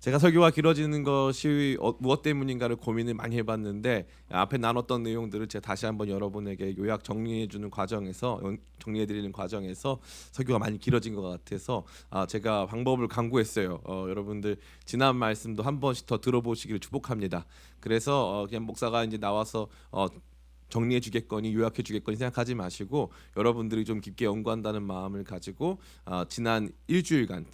제가 설교가 길어지는 것이 무엇 때문인가를 고민을 많이 해봤는데 앞에 나눴던 내용들을 제가 다시 한번 여러분에게 요약 정리해주는 과정에서 정리해드리는 과정에서 설교가 많이 길어진 것 같아서 제가 방법을 강구했어요. 여러분들 지난 말씀도 한 번씩 더 들어보시기를 축복합니다. 그래서 그냥 목사가 이제 나와서 정리해 주겠거니 요약해 주겠거니 생각하지 마시고 여러분들이 좀 깊게 연구한다는 마음을 가지고 지난 일주일간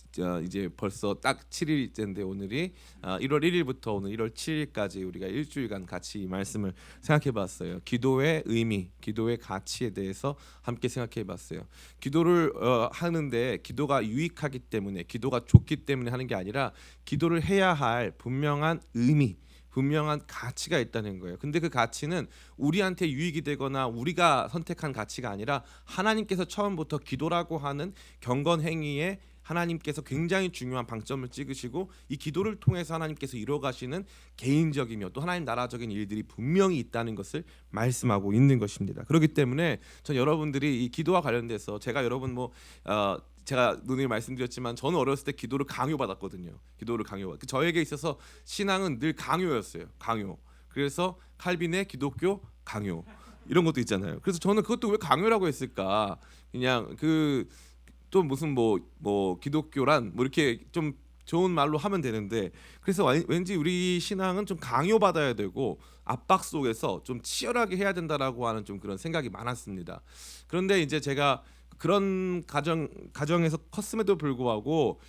이제 벌써 딱 7일째인데 오늘이 1월 1일부터 오늘 1월 7일까지 우리가 일주일간 같이 이 말씀을 생각해 봤어요. 기도의 의미, 기도의 가치에 대해서 함께 생각해 봤어요. 기도를 하는데 기도가 유익하기 때문에 기도가 좋기 때문에 하는 게 아니라 기도를 해야 할 분명한 의미 분명한 가치가 있다는 거예요. 근데 그 가치는 우리한테 유익이 되거나 우리가 선택한 가치가 아니라 하나님께서 처음부터 기도라고 하는 경건 행위에 하나님께서 굉장히 중요한 방점을 찍으시고 이 기도를 통해서 하나님께서 이뤄가시는 개인적이며 또 하나님 나라적인 일들이 분명히 있다는 것을 말씀하고 있는 것입니다. 그렇기 때문에 전 여러분들이 이 기도와 관련돼서 제가 여러분 제가 누누이 말씀드렸지만 저는 어렸을 때 기도를 강요받았거든요. 기도를 강요받. 저에게 있어서 신앙은 늘 강요였어요. 강요. 그래서 칼빈의 기독교 강요 이런 것도 있잖아요. 그래서 저는 그것도 왜 강요라고 했을까? 그냥 또 무슨 기독교란 이렇게 좀 좋은 말로 하면 되는데 그래서 왠지 우리 신앙은 좀 강요받아야 되고 압박 속에서 좀 치열하게 해야 된다라고 하는 좀 그런 생각이 많았습니다. 그런데 이제 제가 그런 가정에서 컸음에도 불구하고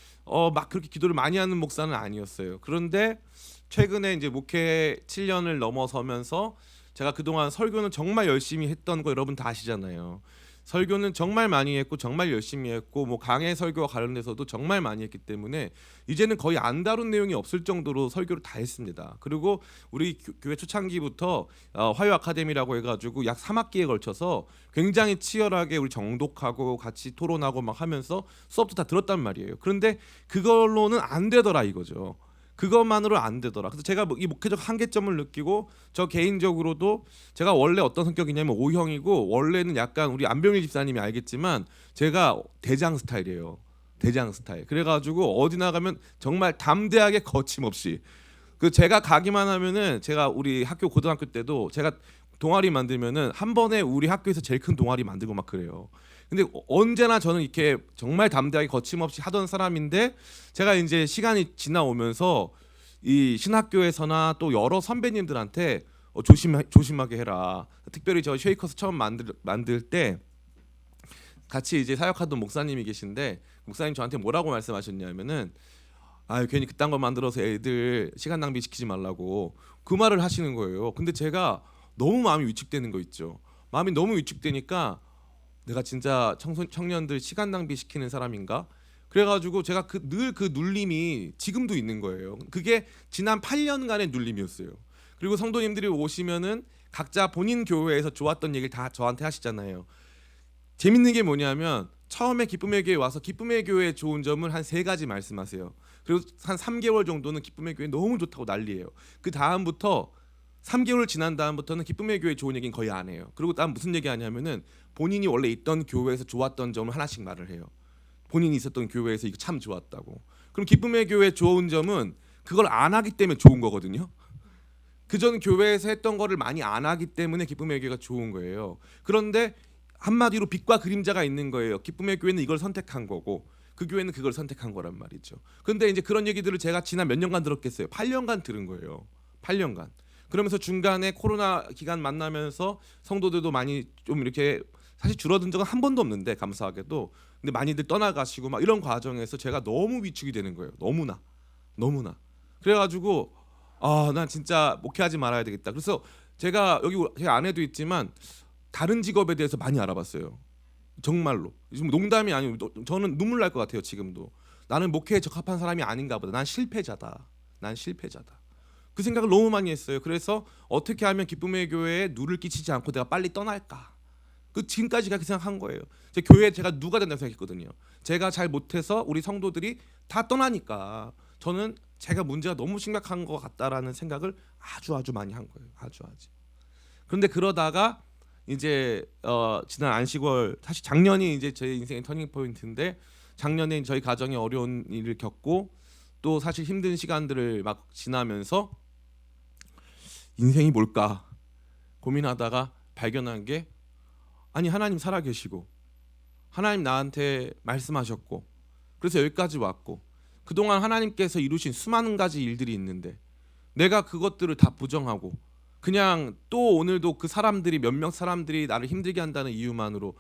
막 그렇게 기도를 많이 하는 목사는 아니었어요. 그런데 최근에 이제 목회 7년을 넘어서면서 제가 그동안 설교는 정말 열심히 했던 거 여러분 다 아시잖아요. 설교는 정말 많이 했고 정말 열심히 했고 강해 설교와 관련돼서도 정말 많이 했기 때문에 이제는 거의 안 다룬 내용이 없을 정도로 설교를 다 했습니다. 그리고 우리 교회 초창기부터 화요 아카데미라고 해가지고 약 3학기에 걸쳐서 굉장히 치열하게 우리 정독하고 같이 토론하고 막 하면서 수업도 다 들었단 말이에요. 그런데 그걸로는 안 되더라 이거죠. 그것만으로 안 되더라. 그래서 제가 이 목회적 한계점을 느끼고 저 개인적으로도 제가 원래 어떤 성격이냐면 O형이고 원래는 약간 우리 안병일 집사님이 알겠지만 제가 대장 스타일이에요. 대장 스타일. 그래가지고 어디 나가면 정말 담대하게 거침없이 제가 가기만 하면은 제가 우리 학교 고등학교 때도 제가 동아리 만들면은 한 번에 우리 학교에서 제일 큰 동아리 만들고 막 그래요. 근데 언제나 저는 이렇게 정말 담대하게 거침없이 하던 사람인데 제가 이제 시간이 지나오면서 이 신학교에서나 또 여러 선배님들한테 조심하게 해라. 특별히 저 쉐이커스 처음 만들 때 같이 이제 사역하던 목사님이 계신데 목사님 저한테 뭐라고 말씀하셨냐면은 괜히 그딴 거 만들어서 애들 시간 낭비시키지 말라고 그 말을 하시는 거예요. 근데 제가 너무 마음이 위축되는 거 있죠. 마음이 너무 위축되니까 내가 진짜 청년들 시간 낭비시키는 사람인가? 그래가지고 제가 늘 그 눌림이 지금도 있는 거예요. 그게 지난 8년간의 눌림이었어요. 그리고 성도님들이 오시면은 각자 본인 교회에서 좋았던 얘기를 다 저한테 하시잖아요. 재밌는 게 뭐냐면 처음에 기쁨의 교회 와서 기쁨의 교회의 좋은 점을 한 3가지 말씀하세요. 그리고 한 3개월 정도는 기쁨의 교회 너무 좋다고 난리예요. 그 다음부터 3개월 지난 다음부터는 기쁨의 교회 좋은 얘기는 거의 안 해요. 그리고 난 무슨 얘기 하냐면은 본인이 원래 있던 교회에서 좋았던 점을 하나씩 말을 해요. 본인이 있었던 교회에서 이거 참 좋았다고. 그럼 기쁨의 교회 좋은 점은 그걸 안 하기 때문에 좋은 거거든요. 그전 교회에서 했던 거를 많이 안 하기 때문에 기쁨의 교회가 좋은 거예요. 그런데 한마디로 빛과 그림자가 있는 거예요. 기쁨의 교회는 이걸 선택한 거고 그 교회는 그걸 선택한 거란 말이죠. 근데 이제 그런 얘기들을 제가 지난 몇 년간 들었겠어요. 8년간 들은 거예요. 8년간. 그러면서 중간에 코로나 기간 만나면서 성도들도 많이 좀 이렇게 사실 줄어든 적은 한 번도 없는데 감사하게도 근데 많이들 떠나가시고 막 이런 과정에서 제가 너무 위축이 되는 거예요. 너무나 그래가지고 난 진짜 목회하지 말아야 되겠다. 그래서 제가 여기 제 아내도 있지만 다른 직업에 대해서 많이 알아봤어요. 정말로 지금 농담이 아니고 저는 눈물 날 것 같아요. 지금도 나는 목회에 적합한 사람이 아닌가 보다. 난 실패자다. 그 생각을 너무 많이 했어요. 그래서 어떻게 하면 기쁨의 교회에 누를 끼치지 않고 내가 빨리 떠날까? 지금까지 그렇게 생각한 거예요. 제 교회에 제가 누가 된다고 생각했거든요. 제가 잘 못해서 우리 성도들이 다 떠나니까 저는 제가 문제가 너무 심각한 것 같다라는 생각을 아주 많이 한 거예요. 아주. 그런데 그러다가 이제 지난 안식월 사실 작년이 이제 제 인생의 터닝 포인트인데 작년에 저희 가정이 어려운 일을 겪고 또 사실 힘든 시간들을 막 지나면서 인생이 뭘까 고민하다가 발견한 게 아니 하나님 살아계시고 하나님 나한테 말씀하셨고 그래서 여기까지 왔고 그동안 하나님께서 이루신 수많은 가지 일들이 있는데 내가 그것들을 다 부정하고 그냥 또 오늘도 그 사람들이 몇몇 사람들이 나를 힘들게 한다는 이유만으로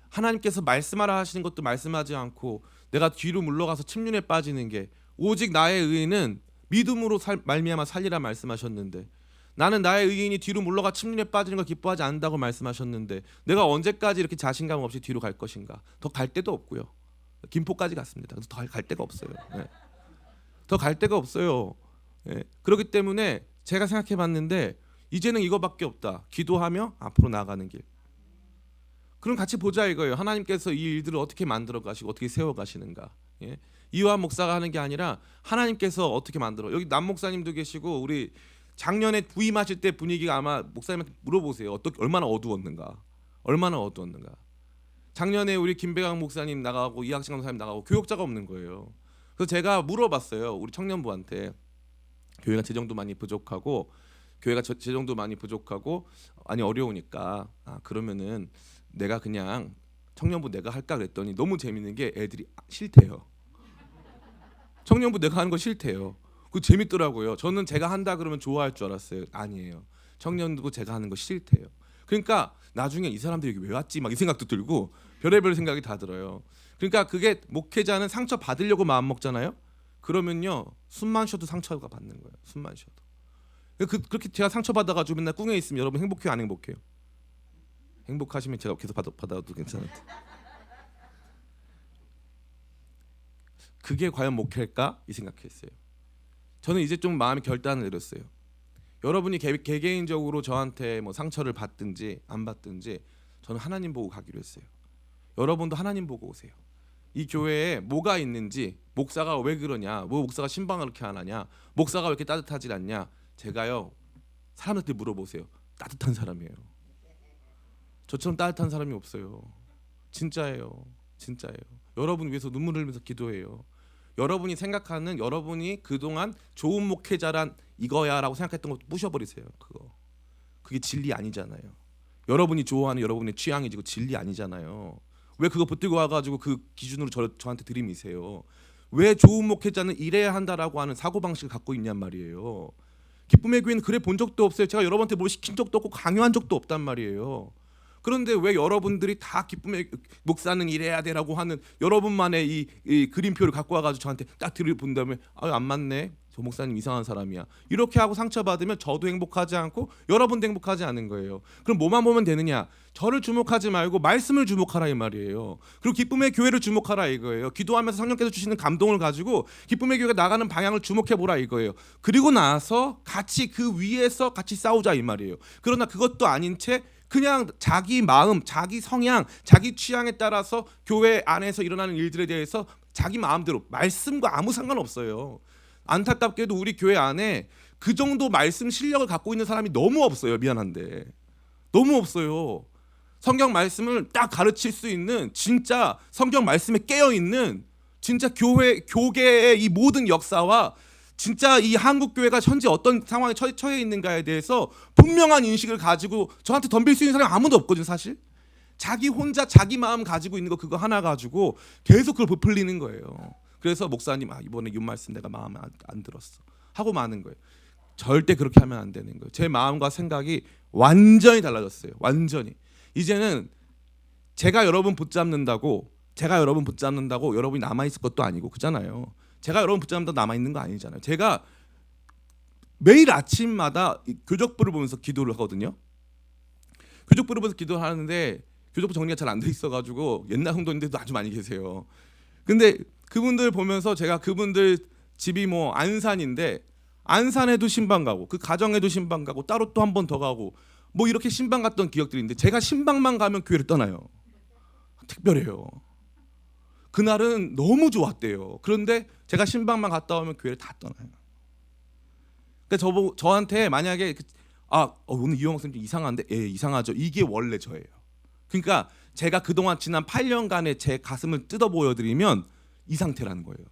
하나님께서 말씀하라 하시는 것도 말씀하지 않고 내가 뒤로 물러가서 침륜에 빠지는 게 오직 나의 의인은 믿음으로 말미암아 살리라 말씀하셨는데 나는 나의 의인이 뒤로 물러가 침륜에 빠지는 걸 기뻐하지 않는다고 말씀하셨는데 내가 언제까지 이렇게 자신감 없이 뒤로 갈 것인가. 더 갈 데도 없고요. 김포까지 갔습니다. 더 갈 데가 없어요. 네. 더 갈 데가 없어요. 네. 그렇기 때문에 제가 생각해봤는데 이제는 이거밖에 없다. 기도하며 앞으로 나아가는 길. 그럼 같이 보자 이거예요. 하나님께서 이 일들을 어떻게 만들어 가시고 어떻게 세워 가시는가. 예? 이완 목사가 하는 게 아니라 하나님께서 어떻게 만들어. 여기 남 목사님도 계시고 우리 작년에 부임하실 때 분위기가 아마 목사님한테 물어보세요. 어떻게 얼마나 어두웠는가. 얼마나 어두웠는가. 작년에 우리 김배강 목사님 나가고 이학진 목사님 나가고 교역자가 없는 거예요. 그래서 제가 물어봤어요. 우리 청년부한테 교회가 재정도 많이 부족하고 교회가 재정도 많이 부족하고 아니 어려우니까 그러면은 내가 그냥 청년부 내가 할까 그랬더니 너무 재밌는 게 애들이 싫대요. 청년부 내가 하는 거 싫대요. 그 재밌더라고요. 저는 제가 한다 그러면 좋아할 줄 알았어요. 아니에요. 청년부 제가 하는 거 싫대요. 그러니까 나중에 이 사람들이 여기 왜 왔지 막 이 생각도 들고 별의별 생각이 다 들어요. 그러니까 그게 목회자는 상처 받으려고 마음 먹잖아요. 그러면요 숨만 쉬어도 상처가 받는 거예요. 숨만 쉬어도. 그렇게 제가 상처 받아가지고 맨날 꿍에 있으면 여러분 행복해요 안 행복해요? 행복하시면 제가 계속 받아도 괜찮은데 그게 과연 목회일까? 이 생각했어요. 저는 이제 좀 마음의 결단을 내렸어요. 여러분이 개개인적으로 저한테 뭐 상처를 받든지 안 받든지 저는 하나님 보고 가기로 했어요. 여러분도 하나님 보고 오세요. 이 교회에 뭐가 있는지 목사가 왜 그러냐 뭐 목사가 신방을 그렇게 안 하냐 목사가 왜 이렇게 따뜻하지 않냐 제가요 사람한테 물어보세요. 따뜻한 사람이에요. 저처럼 따뜻한 사람이 없어요. 진짜예요. 진짜예요. 여러분 위해서 눈물을 흘리면서 기도해요. 여러분이 생각하는 여러분이 그동안 좋은 목회자란 이거야라고 생각했던 거 부셔버리세요. 그게 진리 아니잖아요. 여러분이 좋아하는 여러분의 취향이지 그 진리 아니잖아요. 왜 그거 붙들고 와가지고 그 기준으로 저한테 들이미세요. 왜 좋은 목회자는 이래야 한다라고 하는 사고방식을 갖고 있냔 말이에요. 기쁨의 교회는 그래 본 적도 없어요. 제가 여러분한테 뭘 시킨 적도 없고 강요한 적도 없단 말이에요. 그런데 왜 여러분들이 다 기쁨의 목사는 이래야 되라고 하는 여러분만의 이 그림표를 갖고 와가지고 저한테 딱 들이본 다음에 안 맞네. 저 목사님 이상한 사람이야. 이렇게 하고 상처받으면 저도 행복하지 않고 여러분도 행복하지 않은 거예요. 그럼 뭐만 보면 되느냐? 저를 주목하지 말고 말씀을 주목하라 이 말이에요. 그리고 기쁨의 교회를 주목하라 이거예요. 기도하면서 성령께서 주시는 감동을 가지고 기쁨의 교회가 나가는 방향을 주목해보라 이거예요. 그리고 나서 같이 그 위에서 같이 싸우자 이 말이에요. 그러나 그것도 아닌 채 그냥 자기 마음, 자기 성향, 자기 취향에 따라서 교회 안에서 일어나는 일들에 대해서 자기 마음대로 말씀과 아무 상관없어요. 안타깝게도 우리 교회 안에 그 정도 말씀 실력을 갖고 있는 사람이 너무 없어요. 미안한데 너무 없어요. 성경 말씀을 딱 가르칠 수 있는 진짜 성경 말씀에 깨어있는 진짜 교계의 이 모든 역사와 진짜 이 한국 교회가 현재 어떤 상황에 처해 있는가에 대해서 분명한 인식을 가지고 저한테 덤빌 수 있는 사람이 아무도 없거든요. 사실 자기 혼자 자기 마음 가지고 있는 거 그거 하나 가지고 계속 그걸 부풀리는 거예요. 그래서 목사님 이번에 이 말씀 내가 마음에 안 들었어 하고 마는 거예요. 절대 그렇게 하면 안 되는 거예요. 제 마음과 생각이 완전히 달라졌어요. 완전히. 이제는 제가 여러분 붙잡는다고 여러분이 남아있을 것도 아니고 그잖아요. 제가 여러분 붙잡는다고 남아있는 거 아니잖아요. 제가 매일 아침마다 교적부를 보면서 기도를 하거든요. 교적부를 보면서 기도를 하는데 교적부 정리가 잘 안 돼 있어가지고 옛날 성도님들도 아주 많이 계세요. 근데 그분들 보면서 제가 그분들 집이 뭐 안산인데 안산에도 신방 가고 그 가정에도 신방 가고 따로 또 한 번 더 가고 뭐 이렇게 신방 갔던 기억들이 있는데 제가 신방만 가면 교회를 떠나요. 특별해요. 그날은 너무 좋았대요. 그런데 제가 신방만 갔다 오면 교회를 다 떠나요. 그러니까 저한테 만약에 오늘 이용학 선생님 이상한데 이상하죠. 이게 원래 저예요. 그러니까 제가 그동안 지난 8년간의 제 가슴을 뜯어 보여드리면 이 상태라는 거예요.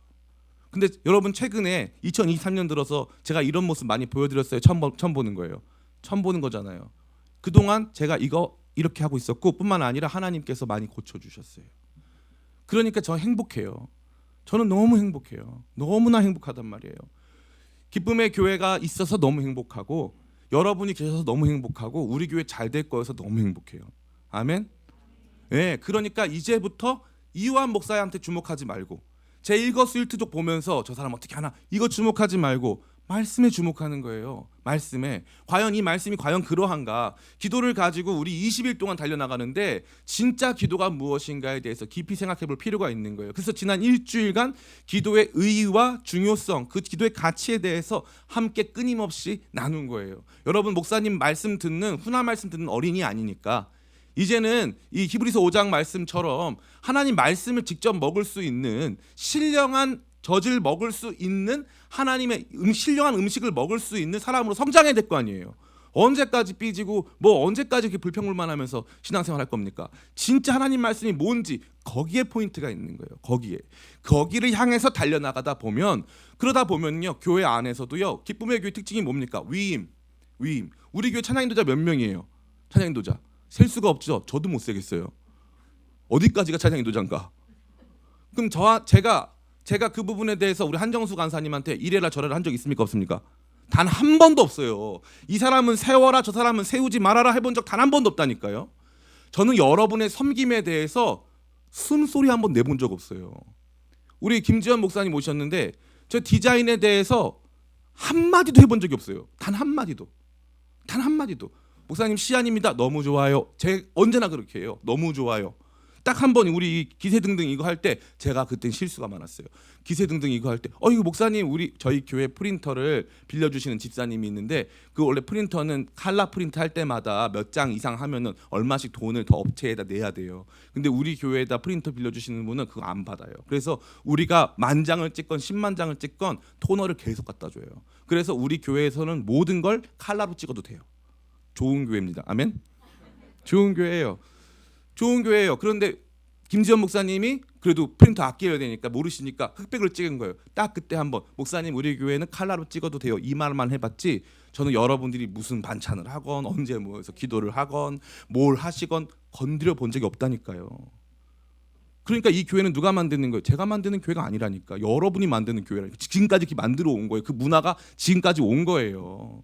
근데 여러분 최근에 2023년 들어서 제가 이런 모습 많이 보여드렸어요. 처음 보는 거예요. 처음 보는 거잖아요. 그동안 제가 이거 이렇게 하고 있었고 뿐만 아니라 하나님께서 많이 고쳐주셨어요. 그러니까 저 행복해요. 저는 너무 행복해요. 너무나 행복하단 말이에요. 기쁨의 교회가 있어서 너무 행복하고 여러분이 계셔서 너무 행복하고 우리 교회 잘 될 거여서 너무 행복해요. 아멘. 네, 그러니까 이제부터 이완 목사한테 주목하지 말고 제 일거수일투족 보면서 저 사람 어떻게 하나 이거 주목하지 말고 말씀에 주목하는 거예요. 말씀에. 과연 이 말씀이 과연 그러한가? 기도를 가지고 우리 20일 동안 달려나가는데 진짜 기도가 무엇인가에 대해서 깊이 생각해 볼 필요가 있는 거예요. 그래서 지난 일주일간 기도의 의의와 중요성, 그 기도의 가치에 대해서 함께 끊임없이 나눈 거예요. 여러분 목사님 말씀 듣는 훈화 말씀 듣는 어린이 아니니까 이제는 이 히브리서 5장 말씀처럼 하나님 말씀을 직접 먹을 수 있는 신령한 젖을 먹을 수 있는 하나님의 신령한 음식을 먹을 수 있는 사람으로 성장해야 될 거 아니에요. 언제까지 삐지고 뭐 언제까지 이렇게 불평불만 하면서 신앙생활 할 겁니까? 진짜 하나님 말씀이 뭔지 거기에 포인트가 있는 거예요. 거기를 향해서 달려나가다 보면 그러다 보면요. 교회 안에서도요. 기쁨의 교회 특징이 뭡니까? 위임. 우리 교회 찬양인도자 몇 명이에요? 찬양인도자 셀 수가 없죠. 저도 못 세겠어요. 어디까지가 찬양인도자인가? 그럼 제가 그 부분에 대해서 우리 한정수 간사님한테 이래라 저래라 한 적 있습니까? 없습니까? 단 한 번도 없어요. 이 사람은 세워라 저 사람은 세우지 말아라 해본 적 단 한 번도 없다니까요. 저는 여러분의 섬김에 대해서 숨소리 한 번 내본 적 없어요. 우리 김지현 목사님 오셨는데 저 디자인에 대해서 한마디도 해본 적이 없어요. 단 한마디도. 목사님 시안입니다. 너무 좋아요. 언제나 그렇게 해요. 너무 좋아요. 딱 한 번 우리 기세등등 이거 할 때 제가 그때 실수가 많았어요. 기세등등 이거 할 때 이거 목사님 저희 교회 프린터를 빌려주시는 집사님이 있는데 그 원래 프린터는 칼라 프린트 할 때마다 몇 장 이상 하면은 얼마씩 돈을 더 업체에다 내야 돼요. 근데 우리 교회에다 프린터 빌려주시는 분은 그거 안 받아요. 그래서 우리가 10,000장을 찍건 10만 장을 찍건 토너를 계속 갖다 줘요. 그래서 우리 교회에서는 모든 걸 칼라로 찍어도 돼요. 좋은 교회입니다. 아멘. 좋은 교회예요. 그런데 김지현 목사님이 그래도 프린터 아껴야 되니까 모르시니까 흑백을 찍은 거예요. 딱 그때 한번 목사님 우리 교회는 칼라로 찍어도 돼요. 이 말만 해봤지 저는 여러분들이 무슨 반찬을 하건 언제 모여서 기도를 하건 뭘 하시건 건드려 본 적이 없다니까요. 그러니까 이 교회는 누가 만드는 거예요? 제가 만드는 교회가 아니라니까. 여러분이 만드는 교회라니까. 지금까지 이렇게 만들어 온 거예요. 그 문화가 지금까지 온 거예요.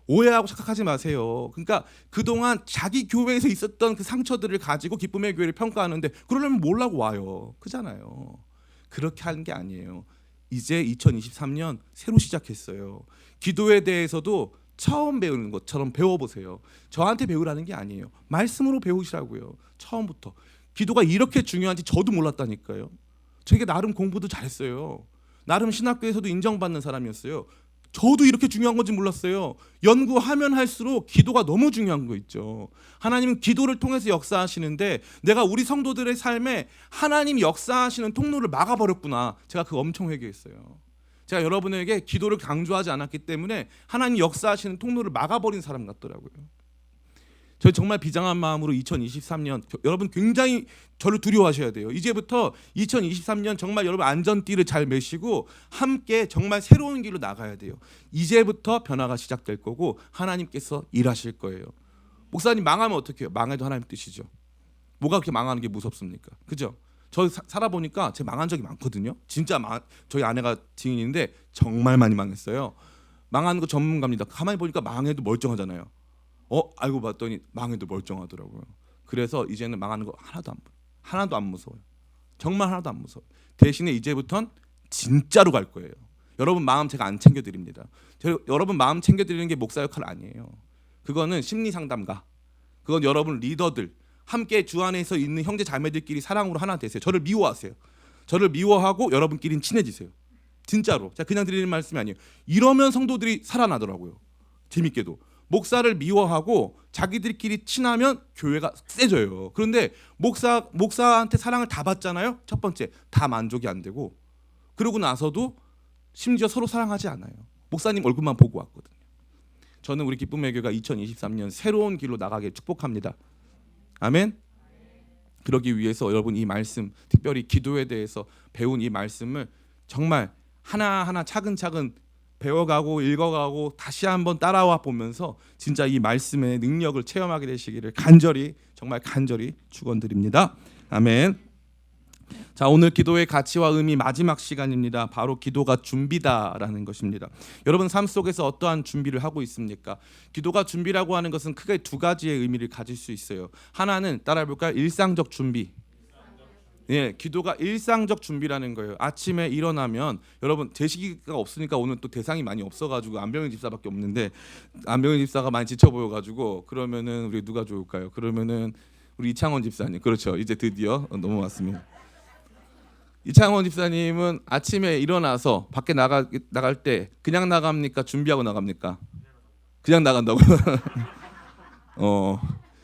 오해하고 착각하지 마세요. 그러니까 그동안 자기 교회에서 있었던 그 상처들을 가지고 기쁨의 교회를 평가하는데 그러려면 몰라고 와요. 그잖아요. 그렇게 하는 게 아니에요. 이제 2023년 새로 시작했어요. 기도에 대해서도 처음 배우는 것처럼 배워보세요. 저한테 배우라는 게 아니에요. 말씀으로 배우시라고요. 처음부터. 기도가 이렇게 중요한지 저도 몰랐다니까요. 저게 나름 공부도 잘했어요. 나름 신학교에서도 인정받는 사람이었어요. 저도 이렇게 중요한 건지 몰랐어요. 연구하면 할수록 기도가 너무 중요한 거 있죠. 하나님은 기도를 통해서 역사하시는데 내가 우리 성도들의 삶에 하나님 역사하시는 통로를 막아버렸구나. 제가 그거 엄청 회개했어요. 제가 여러분에게 기도를 강조하지 않았기 때문에 하나님 역사하시는 통로를 막아버린 사람 같더라고요. 저 정말 비장한 마음으로 2023년 여러분 굉장히 저를 두려워하셔야 돼요. 이제부터 2023년 정말 여러분 안전띠를 잘 매시고 함께 정말 새로운 길로 나가야 돼요. 이제부터 변화가 시작될 거고 하나님께서 일하실 거예요. 목사님 망하면 어떡해요? 망해도 하나님 뜻이죠. 뭐가 그렇게 망하는 게 무섭습니까? 그죠? 저 살아보니까 제가 망한 적이 많거든요. 진짜 저희 아내가 증인인데 정말 많이 망했어요. 망하는 거 전문가입니다. 가만히 보니까 망해도 멀쩡하잖아요. 알고 봤더니 망해도 멀쩡하더라고요. 그래서 이제는 망하는 거 하나도 안 무서워요. 정말 하나도 안 무서워요. 대신에 이제부턴 진짜로 갈 거예요. 여러분 마음 제가 안 챙겨드립니다. 여러분 마음 챙겨드리는 게 목사 역할 아니에요. 그거는 심리상담가. 그건 여러분 리더들 함께 주 안에서 있는 형제 자매들끼리 사랑으로 하나 되세요. 저를 미워하세요. 저를 미워하고 여러분끼리는 친해지세요. 진짜로. 제가 그냥 드리는 말씀이 아니에요. 이러면 성도들이 살아나더라고요. 재밌게도. 목사를 미워하고 자기들끼리 친하면 교회가 세져요. 그런데 목사한테 사랑을 다 받잖아요. 첫 번째 다 만족이 안 되고 그러고 나서도 심지어 서로 사랑하지 않아요. 목사님 얼굴만 보고 왔거든요. 저는 우리 기쁨의 교회가 2023년 새로운 길로 나가길 축복합니다. 아멘. 그러기 위해서 여러분 이 말씀 특별히 기도에 대해서 배운 이 말씀을 정말 하나하나 차근차근 배워가고 읽어가고 다시 한번 따라와 보면서 진짜 이 말씀의 능력을 체험하게 되시기를 간절히 정말 간절히 축원드립니다. 아멘. 자, 오늘 기도의 가치와 의미 마지막 시간입니다. 바로 기도가 준비다라는 것입니다. 여러분 삶 속에서 어떠한 준비를 하고 있습니까? 기도가 준비라고 하는 것은 크게 두 가지의 의미를 가질 수 있어요. 하나는 따라해 볼까요? 일상적 준비. 예, 기도가 일상적 준비라는 거예요. 아침에 일어나면 여러분 제시기가 없으니까 오늘 또 대상이 많이 없어가지고 안병현 집사밖에 없는데 안병현 집사가 많이 지쳐 보여가지고 그러면은 우리 누가 좋을까요? 그러면은 우리 이창원 집사님. 그렇죠. 이제 드디어 넘어왔습니다. 이창원 집사님은 아침에 일어나서 밖에 나갈 때 그냥 나갑니까? 준비하고 나갑니까? 그냥 나간다고.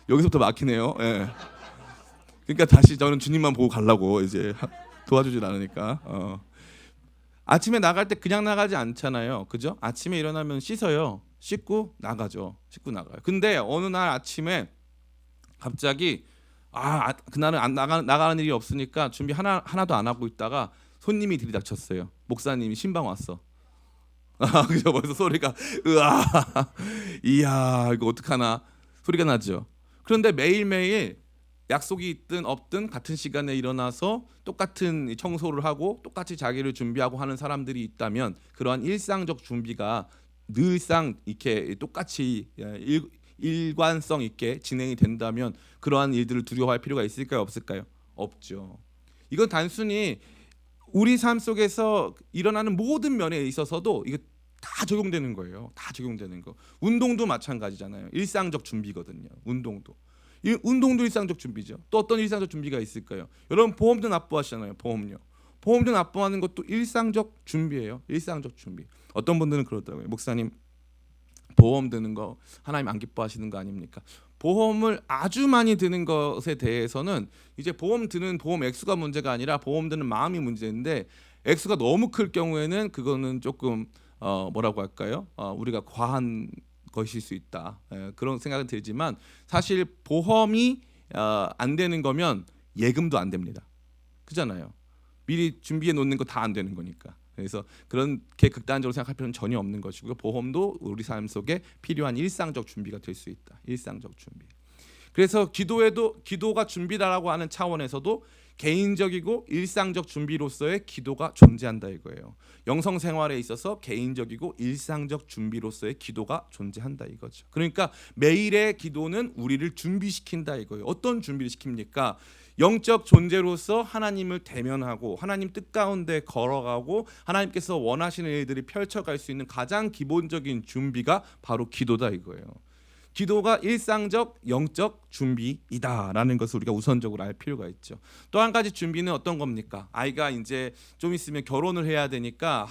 여기서부터 막히네요. 예. 그러니까 다시 저는 주님만 보고 가려고 이제 도와주질 않으니까. 아침에 나갈 때 그냥 나가지 않잖아요. 그죠? 아침에 일어나면 씻어요. 씻고 나가죠. 씻고 나가요. 근데 어느 날 아침에 갑자기 그날은 나가는 일이 없으니까 준비 하나도 안 하고 있다가 손님이 들이닥쳤어요. 목사님이 신방 왔어. 그죠? 벌써 소리가 으아, 이야 이거 어떡하나 소리가 나죠. 그런데 매일매일 약속이 있든 없든 같은 시간에 일어나서 똑같은 청소를 하고 똑같이 자기를 준비하고 하는 사람들이 있다면 그러한 일상적 준비가 늘상 이렇게 똑같이 일관성 있게 진행이 된다면 그러한 일들을 두려워할 필요가 있을까요? 없을까요? 없죠. 이건 단순히 우리 삶 속에서 일어나는 모든 면에 있어서도 이거 다 적용되는 거예요. 다 적용되는 거. 운동도 마찬가지잖아요. 일상적 준비거든요. 운동도 일상적 준비죠. 또 어떤 일상적 준비가 있을까요? 여러분 보험도 납부하시잖아요. 보험료 납부하는 것도 일상적 준비예요. 일상적 준비. 어떤 분들은 그러더라고요. 목사님 보험 드는 거 하나님 안 기뻐하시는 거 아닙니까? 보험을 아주 많이 드는 것에 대해서는 이제 보험 드는 보험 액수가 문제가 아니라 보험 드는 마음이 문제인데 액수가 너무 클 경우에는 그거는 조금 뭐라고 할까요? 우리가 과한 것일 수 있다. 그런 생각은 들지만 사실 보험이 안 되는 거면 예금도 안 됩니다. 그잖아요. 미리 준비해 놓는 거 다 안 되는 거니까. 그래서 그렇게 극단적으로 생각할 필요는 전혀 없는 것이고요. 보험도 우리 삶 속에 필요한 일상적 준비가 될 수 있다. 일상적 준비. 그래서 기도가 준비다라고 하는 차원에서도 개인적이고 일상적 준비로서의 기도가 존재한다 이거예요. 영성 생활에 있어서 개인적이고 일상적 준비로서의 기도가 존재한다 이거죠. 그러니까 매일의 기도는 우리를 준비시킨다 이거예요. 어떤 준비를 시킵니까? 영적 존재로서 하나님을 대면하고 하나님 뜻 가운데 걸어가고 하나님께서 원하시는 일들이 펼쳐갈 수 있는 가장 기본적인 준비가 바로 기도다 이거예요. 기도가 일상적 영적 준비이다라는 것을 우리가 우선적으로 알 필요가 있죠. 또 한 가지 준비는 어떤 겁니까? 아이가 이제 좀 있으면 결혼을 해야 되니까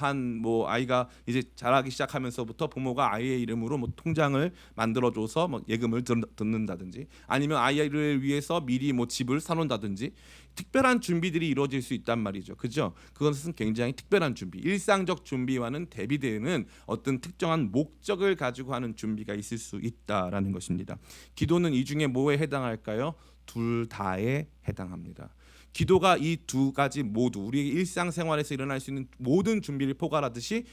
아이가 이제 자라기 시작하면서부터 부모가 아이의 이름으로 통장을 만들어줘서 예금을 듣는다든지 아니면 아이를 위해서 미리 집을 사놓는다든지 특별한 준비들이 이루어질 수 있단 말이죠. 그죠? 그것은 굉장히 특별한 준비. 일상적 준비와는 대비되는 어떤 특정한 목적을 가지고 하는 준비가 있을 수 있다라는 것입니다. 기도는 이 중에 뭐에 해당할까요? 둘 다에 해당합니다. 기도가 이 두 가지 모두 우리의 일상생활에서 일어날 수 있는 모든 준비를 포괄하듯이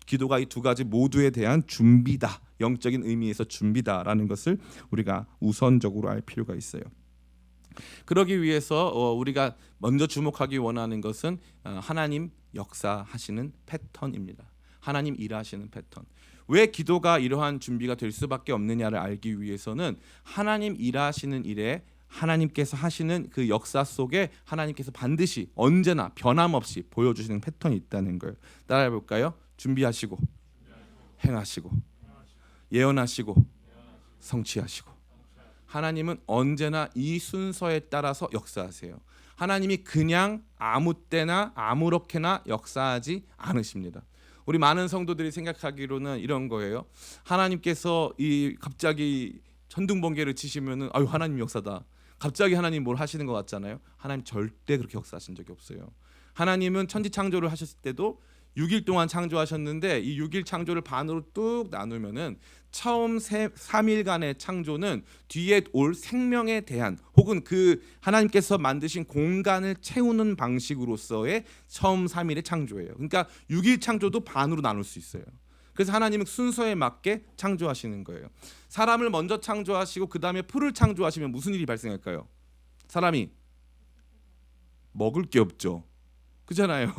기도가 이 두 가지 모두에 대한 준비다. 영적인 의미에서 준비다라는 것을 우리가 우선적으로 알 필요가 있어요. 그러기 위해서 우리가 먼저 주목하기 원하는 것은 하나님 역사하시는 패턴입니다. 하나님 일하시는 패턴. 왜 기도가 이러한 준비가 될 수밖에 없느냐를 알기 위해서는 하나님 일하시는 일에 하나님께서 하시는 그 역사 속에 하나님께서 반드시 언제나 변함없이 보여주시는 패턴이 있다는 걸 따라해 볼까요? 준비하시고 행하시고 예언하시고 성취하시고. 하나님은 언제나 이 순서에 따라서 역사하세요. 하나님이 그냥 아무 때나 아무렇게나 역사하지 않으십니다. 우리 많은 성도들이 생각하기로는 이런 거예요. 하나님께서 갑자기 천둥번개를 치시면은 하나님 역사다. 갑자기 하나님 뭘 하시는 것 같잖아요. 하나님 절대 그렇게 역사하신 적이 없어요. 하나님은 천지 창조를 하셨을 때도 6일 동안 창조하셨는데 이 6일 창조를 반으로 뚝 나누면은 처음 3일간의 창조는 뒤에 올 생명에 대한 혹은 그 하나님께서 만드신 공간을 채우는 방식으로서의 처음 3일의 창조예요. 그러니까 6일 창조도 반으로 나눌 수 있어요. 그래서 하나님은 순서에 맞게 창조하시는 거예요. 사람을 먼저 창조하시고 그 다음에 풀을 창조하시면 무슨 일이 발생할까요? 사람이 먹을 게 없죠. 그렇잖아요.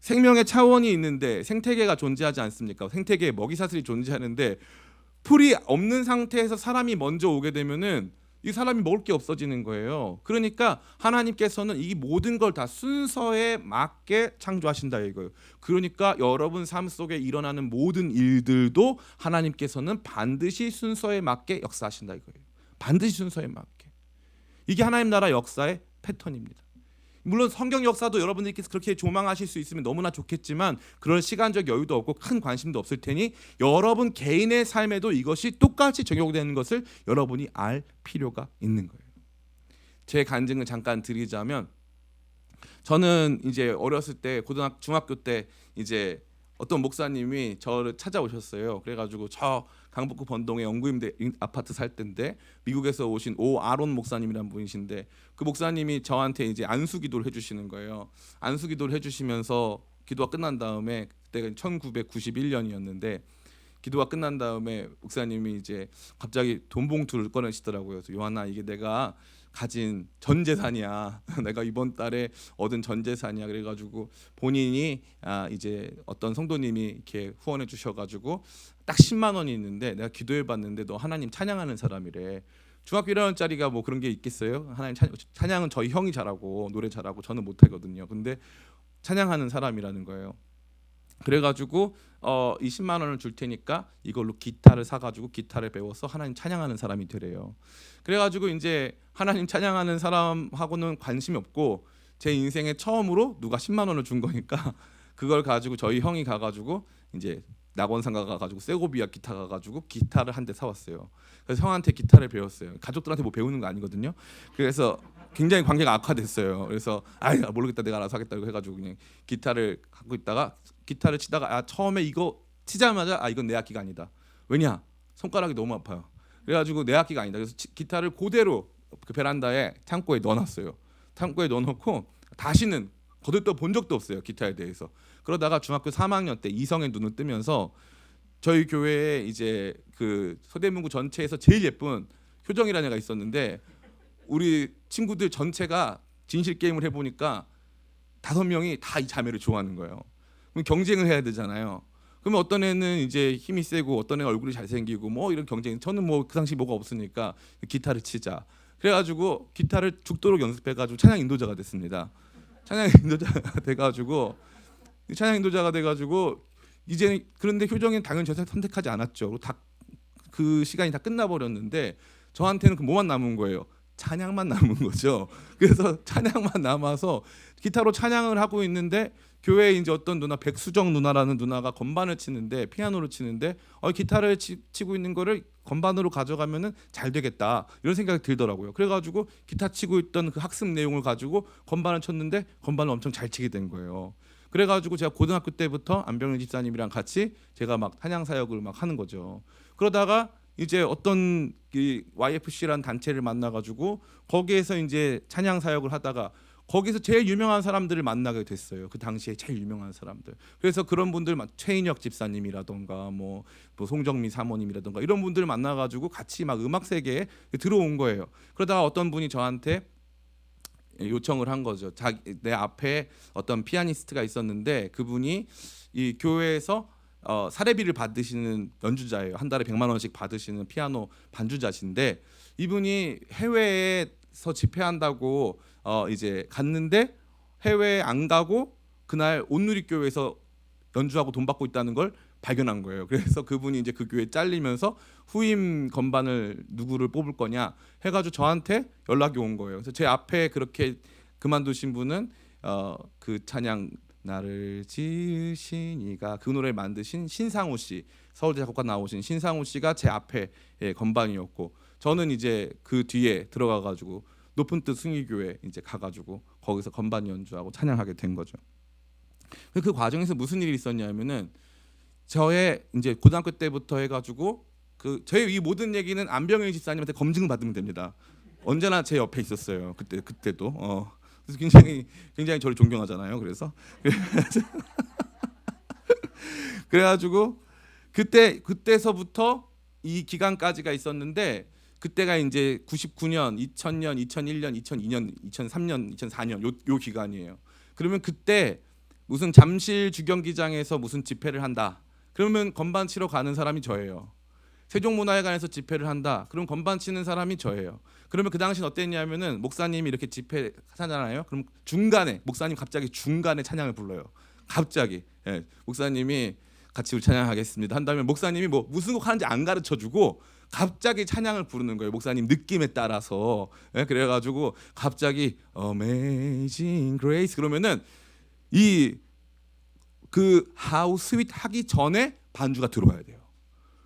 생명의 차원이 있는데 생태계가 존재하지 않습니까? 생태계에 먹이사슬이 존재하는데 풀이 없는 상태에서 사람이 먼저 오게 되면은 이 사람이 먹을 게 없어지는 거예요. 그러니까 하나님께서는 이 모든 걸 다 순서에 맞게 창조하신다 이거예요. 그러니까 여러분 삶 속에 일어나는 모든 일들도 하나님께서는 반드시 순서에 맞게 역사하신다 이거예요. 반드시 순서에 맞게. 이게 하나님 나라 역사의 패턴입니다. 물론 성경 역사도 여러분들께서 그렇게 조망하실 수 있으면 너무나 좋겠지만 그런 시간적 여유도 없고 큰 관심도 없을 테니 여러분 개인의 삶에도 이것이 똑같이 적용되는 것을 여러분이 알 필요가 있는 거예요. 제 간증을 잠깐 드리자면 저는 이제 어렸을 때 중학교 때 이제 어떤 목사님이 저를 찾아오셨어요. 그래가지고 저 강북구 번동에 영구임대 아파트 살 때인데 미국에서 오신 오 아론 목사님이란 분이신데 그 목사님이 저한테 이제 안수기도를 해주시는 거예요. 안수기도를 해주시면서 기도가 끝난 다음에 그때가 1991년이었는데 기도가 끝난 다음에 목사님이 이제 갑자기 돈 봉투를 꺼내시더라고요. 그래서 요한아 이게 내가 가진 전 재산이야. 내가 이번 달에 얻은 전 재산이야. 그래가지고 본인이 이제 어떤 성도님이 이렇게 후원해 주셔가지고 딱 10만 원이 있는데 내가 기도해봤는데 너 하나님 찬양하는 사람이래. 중학교 1학년짜리가 뭐 그런 게 있겠어요? 하나님 찬양은 저희 형이 잘하고 노래 잘하고 저는 못하거든요. 근데 찬양하는 사람이라는 거예요. 그래가지고 이 10만 원을 줄 테니까 이걸로 기타를 사가지고 기타를 배워서 하나님 찬양하는 사람이 되래요. 그래가지고 이제 하나님 찬양하는 사람하고는 관심이 없고 제 인생에 처음으로 누가 10만 원을 준 거니까 그걸 가지고 저희 형이 가가지고 이제 낙원상가 가가지고 세고비아 기타 가가지고 기타를 한 대 사왔어요. 그래서 형한테 기타를 배웠어요. 가족들한테 뭐 배우는 거 아니거든요. 그래서 굉장히 관계가 악화됐어요. 그래서 아이 모르겠다 내가 알아서 하겠다고 해가지고 그냥 기타를 갖고 있다가 기타를 치다가 처음에 이거 치자마자 이건 내 악기가 아니다. 왜냐 손가락이 너무 아파요. 그래가지고 내 악기가 아니다. 그래서 기타를 그대로 그 베란다에 창고에 넣어놨어요. 창고에 넣어놓고 다시는 거들떠 본 적도 없어요. 기타에 대해서. 그러다가 중학교 3학년 때 이성의 눈을 뜨면서 저희 교회에 이제 그 서대문구 전체에서 제일 예쁜 효정이라는 애가 있었는데 우리 친구들 전체가 진실 게임을 해보니까 5명이 다 이 자매를 좋아하는 거예요. 그럼 경쟁을 해야 되잖아요. 그러면 어떤 애는 이제 힘이 세고 어떤 애는 얼굴이 잘생기고 뭐 이런 경쟁. 저는 뭐 그 당시 뭐가 없으니까 기타를 치자. 그래가지고 기타를 죽도록 연습해가지고 찬양 인도자가 됐습니다. 찬양 인도자가 돼가지고 이제 그런데 효정이는 당연히 저를 선택하지 않았죠. 다 그 시간이 다 끝나버렸는데 저한테는 그 뭐만 남은 거예요. 찬양만 남은 거죠. 그래서 찬양만 남아서 기타로 찬양을 하고 있는데 교회에 이제 어떤 누나 백수정 누나라는 누나가 건반을 치는데 피아노를 치는데 기타를 치고 있는 거를 건반으로 가져가면은 잘 되겠다 이런 생각이 들더라고요. 그래가지고 기타 치고 있던 그 학습 내용을 가지고 건반을 쳤는데 건반을 엄청 잘 치게 된 거예요. 그래가지고 제가 고등학교 때부터 안병일 집사님이랑 같이 제가 막 찬양 사역을 막 하는 거죠. 그러다가 이제 어떤 YFC라는 단체를 만나가지고 거기에서 이제 찬양 사역을 하다가 거기서 제일 유명한 사람들을 만나게 됐어요. 그 당시에 제일 유명한 사람들. 그래서 그런 분들 최인혁 집사님이라던가 뭐 송정미 사모님이라던가 이런 분들을 만나가지고 같이 막 음악 세계에 들어온 거예요. 그러다가 어떤 분이 저한테 요청을 한 거죠. 내 앞에 어떤 피아니스트가 있었는데 그분이 이 교회에서 사례비를 받으시는 연주자예요. 한 달에 100만 원씩 받으시는 피아노 반주자신데 이분이 해외에서 집회한다고 이제 갔는데 해외에 안 가고 그날 온누리교회에서 연주하고 돈 받고 있다는 걸 발견한 거예요. 그래서 그분이 이제 그 교회 잘리면서 후임 건반을 누구를 뽑을 거냐 해가지고 저한테 연락이 온 거예요. 그래서 제 앞에 그렇게 그만두신 분은 그 찬양 나를 지으신 이가 그 노래를 만드신 신상우 씨, 서울대 작곡가 나오신 신상우 씨가 제 앞에 건반이었고 저는 이제 그 뒤에 들어가가지고 높은 뜻 승리교회 이제 가가지고 거기서 건반 연주하고 찬양하게 된 거죠. 그 과정에서 무슨 일이 있었냐면은 저의 이제 고등학교 때부터 해가지고 그 저의 이 모든 얘기는 안병일 집사님한테 검증을 받으면 됩니다. 언제나 제 옆에 있었어요. 그때도 그래서 굉장히 저를 존경하잖아요. 그래가지고 그때서부터 이 기간까지가 있었는데 그때가 이제 99년, 2000년, 2001년, 2002년, 2003년, 2004년 요 기간이에요. 그러면 그때 무슨 잠실 주경기장에서 무슨 집회를 한다. 그러면 건반 치러 가는 사람이 저예요. 세종문화회관에서 집회를 한다. 그럼 건반 치는 사람이 저예요. 그러면 그 당시는 어땠냐면은 목사님이 이렇게 집회 하잖아요. 그럼 중간에 목사님 갑자기 중간에 찬양을 불러요. 갑자기 목사님이 같이 우리 찬양하겠습니다 한다면 목사님이 뭐 무슨 곡 하는지 안 가르쳐 주고 갑자기 찬양을 부르는 거예요. 목사님 느낌에 따라서. 그래가지고 갑자기 Amazing Grace 그러면은 이 그 How Sweet 하기 전에 반주가 들어와야 돼요.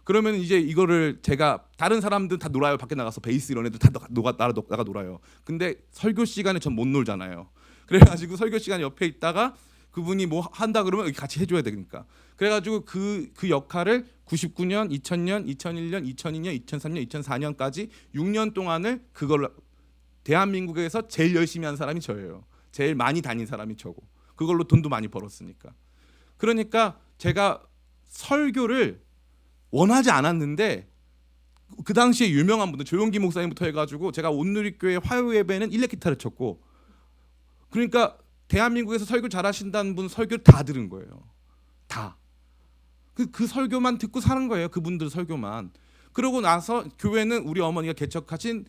그러면 이제 이거를 제가 다른 사람들 다 놀아요. 밖에 나가서 베이스 이런 애들 다 나가 놀아요. 근데 설교 시간에 전 못 놀잖아요. 그래가지고 설교 시간에 옆에 있다가 그분이 뭐 한다 그러면 같이 해줘야 되니까. 그래가지고 그 역할을 99년, 2000년, 2001년, 2002년, 2003년, 2004년까지 6년 동안을 그걸 대한민국에서 제일 열심히 한 사람이 저예요. 제일 많이 다닌 사람이 저고. 그걸로 돈도 많이 벌었으니까. 그러니까 제가 설교를 원하지 않았는데 그 당시에 유명한 분들 조용기 목사님부터 해가지고 제가 온누리교회 화요 예배는 일렉기타를 쳤고 그러니까 대한민국에서 설교 잘하신다는 분 설교를 다 들은 거예요. 다. 그 설교만 듣고 사는 거예요. 그분들 설교만. 그러고 나서 교회는 우리 어머니가 개척하신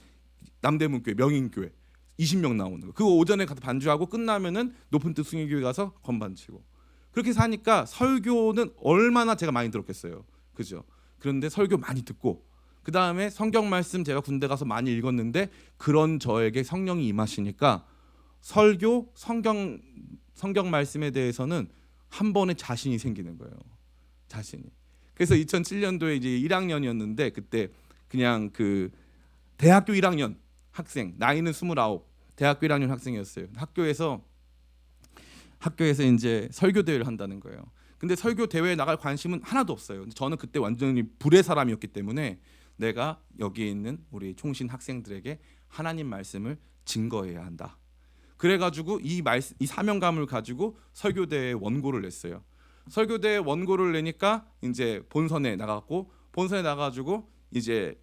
남대문교회 명인교회 20명 나오는 거. 그거 오전에 가서 반주하고 끝나면은 높은 뜻 승리교회 가서 건반 치고. 그렇게 사니까 설교는 얼마나 제가 많이 들었겠어요. 그죠? 그런데 설교 많이 듣고 그 다음에 성경 말씀 제가 군대 가서 많이 읽었는데 그런 저에게 성령이 임하시니까 설교 성경 말씀에 대해서는 한 번에 자신이 생기는 거예요. 자신이. 그래서 2007년도에 이제 1학년이었는데 그때 그냥 그 대학교 1학년 학생 나이는 29 대학교 1학년 학생이었어요. 학교에서 이제 설교 대회를 한다는 거예요. 근데 설교 대회에 나갈 관심은 하나도 없어요. 저는 그때 완전히 불의 사람이었기 때문에 내가 여기에 있는 우리 총신 학생들에게 하나님 말씀을 증거해야 한다. 그래가지고 이 사명감을 가지고 설교대회 원고를 냈어요. 설교대회 원고를 내니까 이제 본선에 나가가지고 이제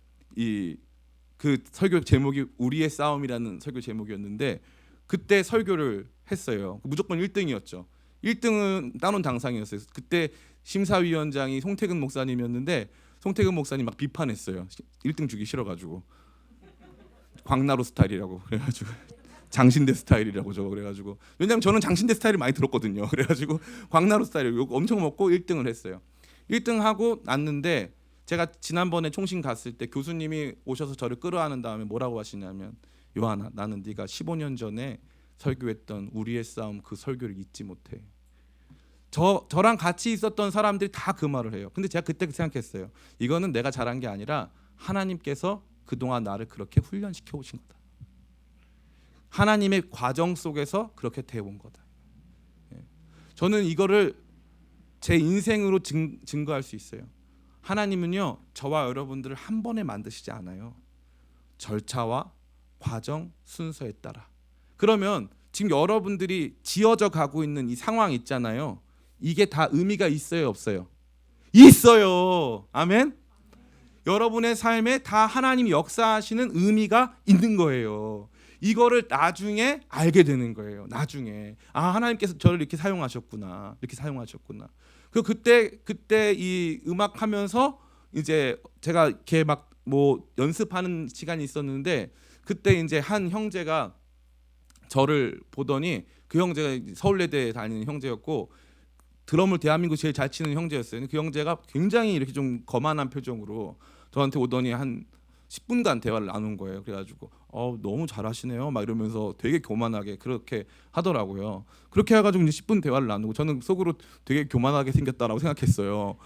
그 설교 제목이 우리의 싸움이라는 설교 제목이었는데 그때 설교를 했어요. 무조건 1등이었죠. 1등은 따놓은 당상이었어요. 그때 심사위원장이 송태근 목사님이었는데 송태근 목사님 막 비판했어요. 1등 주기 싫어가지고 광나루 스타일이라고 그래가지고 장신대 스타일이라고 저거 그래가지고 왜냐면 저는 장신대 스타일을 많이 들었거든요. 그래가지고 광나루 스타일 욕 엄청 먹고 1등을 했어요. 1등 하고 났는데 제가 지난번에 총신 갔을 때 교수님이 오셔서 저를 끌어안은 다음에 뭐라고 하시냐면 요한아 나는 네가 15년 전에 설교했던 우리의 싸움 그 설교를 잊지 못해. 저랑 같이 있었던 사람들이 다 그 말을 해요. 근데 제가 그때 생각했어요. 이거는 내가 잘한 게 아니라 하나님께서 그동안 나를 그렇게 훈련시켜 오신 거다. 하나님의 과정 속에서 그렇게 되어온 거다. 저는 이거를 제 인생으로 증거할 수 있어요. 하나님은요 저와 여러분들을 한 번에 만드시지 않아요. 절차와 과정 순서에 따라. 그러면 지금 여러분들이 지어져 가고 있는 이 상황 있잖아요. 이게 다 의미가 있어요, 없어요? 있어요. 아멘. 여러분의 삶에 다 하나님이 역사하시는 의미가 있는 거예요. 이거를 나중에 알게 되는 거예요. 나중에 하나님께서 저를 이렇게 사용하셨구나. 그 그때 이 음악 하면서 이제 제가 이렇게 막 뭐 연습하는 시간이 있었는데 그때 이제 한 형제가 저를 보더니 그 형제가 서울예대 다니는 형제였고 드럼을 대한민국 제일 잘 치는 형제였어요. 그 형제가 굉장히 이렇게 좀 거만한 표정으로 저한테 오더니 한 10분간 대화를 나눈 거예요. 그래가지고 너무 잘하시네요. 막 이러면서 되게 교만하게 그렇게 하더라고요. 그렇게 해가지고 이제 10분 대화를 나누고 저는 속으로 되게 교만하게 생겼다라고 생각했어요.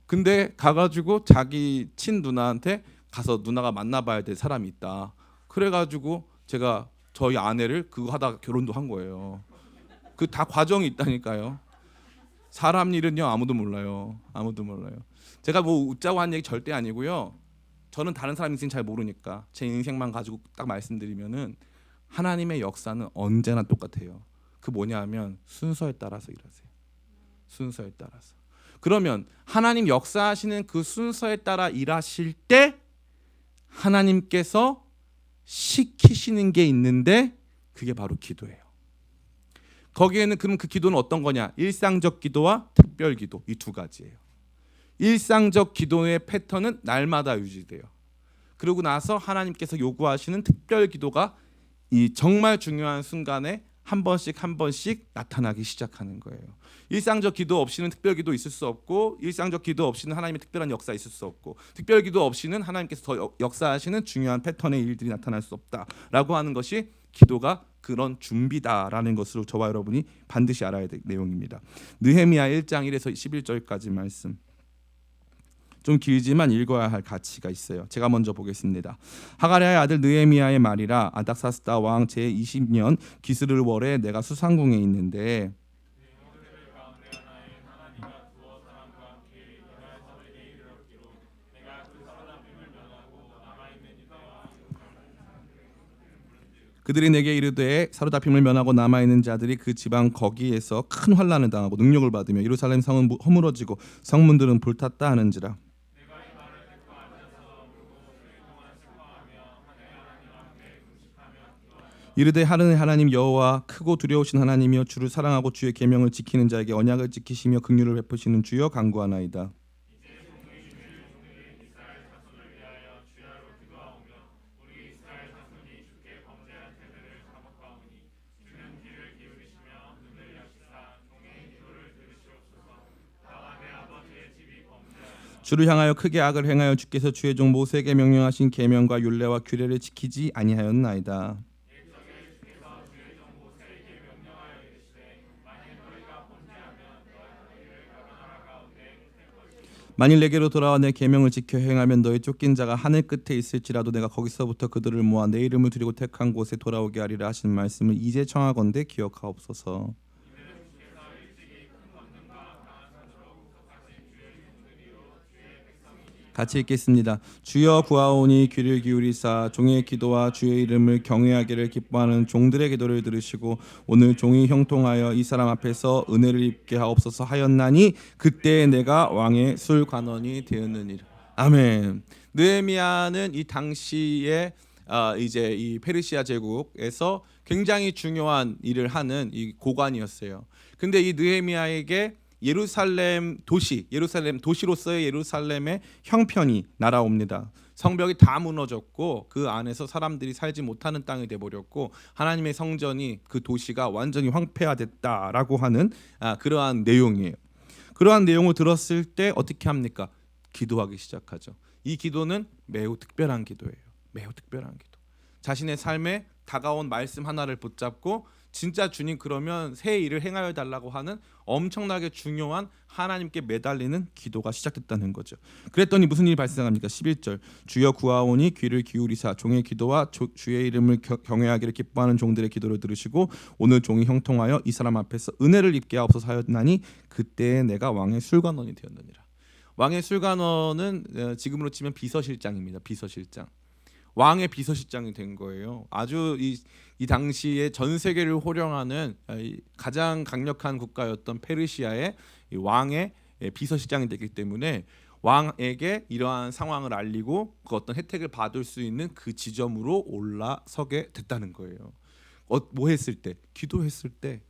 근데 가가지고 자기 친 누나한테 가서 누나가 만나봐야 될 사람이 있다. 그래가지고 제가 저희 아내를 그거 하다가 결혼도 한 거예요. 그 다 과정이 있다니까요. 사람 일은요 아무도 몰라요. 아무도 몰라요. 제가 뭐 웃자고 한 얘기 절대 아니고요. 저는 다른 사람 인생 잘 모르니까 제 인생만 가지고 딱 말씀드리면은 하나님의 역사는 언제나 똑같아요. 그 뭐냐하면 순서에 따라서 일하세요. 순서에 따라서. 그러면 하나님 역사하시는 그 순서에 따라 일하실 때 하나님께서 시키시는 게 있는데 그게 바로 기도예요. 거기에는 그럼 그 기도는 어떤 거냐? 일상적 기도와 특별 기도 이 두 가지예요. 일상적 기도의 패턴은 날마다 유지돼요. 그러고 나서 하나님께서 요구하시는 특별 기도가 이 정말 중요한 순간에 한 번씩 나타나기 시작하는 거예요. 일상적 기도 없이는 특별 기도 있을 수 없고, 일상적 기도 없이는 하나님의 특별한 역사 있을 수 없고, 특별 기도 없이는 하나님께서 더 역사하시는 중요한 패턴의 일들이 나타날 수 없다라고 하는 것이 기도가 그런 준비다라는 것으로 저와 여러분이 반드시 알아야 될 내용입니다. 느헤미야 1장 1에서 11절까지 말씀. 좀 길지만 읽어야 할 가치가 있어요. 제가 먼저 보겠습니다. 하가랴의 아들 느헤미야의 말이라. 아닥사스다 왕 제20년 기스르월에 내가 수상궁에 있는데 그들이 내게 이르되 사로잡힘을 면하고 남아있는 자들이 그 지방 거기에서 큰 환난을 당하고 능력을 받으며 예루살렘 성은 허물어지고 성문들은 불탔다 하는지라. 이르되 하나님 여호와 크고 두려우신 하나님이여 주를 사랑하고 주의 계명을 지키는 자에게 언약을 지키시며 긍휼을 베푸시는 주여 간구하나이다. 주를 향하여 크게 악을 행하여 주께서 주의 종 모세에게 명령하신 계명과 율례와 규례를 지키지 아니하였나이다. 만일 내게로 돌아와 내 계명을 지켜 행하면 너희 쫓긴 자가 하늘 끝에 있을지라도 내가 거기서부터 그들을 모아 내 이름을 드리고 택한 곳에 돌아오게 하리라 하신 말씀을 이제 청하건대 기억하옵소서. 같이 읽겠습니다. 주여 구하오니 귀를 기울이사 종의 기도와 주의 이름을 경외하기를 기뻐하는 종들의 기도를 들으시고 오늘 종이 형통하여 이 사람 앞에서 은혜를 입게 하옵소서 하였나니 그때 내가 왕의 술관원이 되었느니라. 아멘. 느헤미야는 이 당시에 이제 이 페르시아 제국에서 굉장히 중요한 일을 하는 이 고관이었어요. 근데 이 느헤미야에게 예루살렘 도시로서의 예루살렘의 형편이 날아옵니다. 성벽이 다 무너졌고 그 안에서 사람들이 살지 못하는 땅이 돼버렸고 하나님의 성전이 그 도시가 완전히 황폐화됐다라고 하는 그러한 내용이에요. 그러한 내용을 들었을 때 어떻게 합니까? 기도하기 시작하죠. 이 기도는 매우 특별한 기도예요. 매우 특별한 기도. 자신의 삶에 다가온 말씀 하나를 붙잡고 진짜 주님 그러면 새 일을 행하여 달라고 하는 엄청나게 중요한 하나님께 매달리는 기도가 시작됐다는 거죠. 그랬더니 무슨 일이 발생합니까? 11절 주여 구하오니 귀를 기울이사 종의 기도와 주의 이름을 경외하기를 기뻐하는 종들의 기도를 들으시고 오늘 종이 형통하여 이 사람 앞에서 은혜를 입게 하옵소서 하였나니 그때 내가 왕의 술관원이 되었느니라. 왕의 술관원은 지금으로 치면 비서실장입니다. 비서실장. 왕의 비서실장이 된 거예요. 아주 이 당시에 전 세계를 호령하는 가장 강력한 국가였던 페르시아의 왕의 비서실장이 됐기 때문에 왕에게 이러한 상황을 알리고 그 어떤 혜택을 받을 수 있는 그 지점으로 올라서게 됐다는 거예요. 뭐 했을 때? 기도했을 때.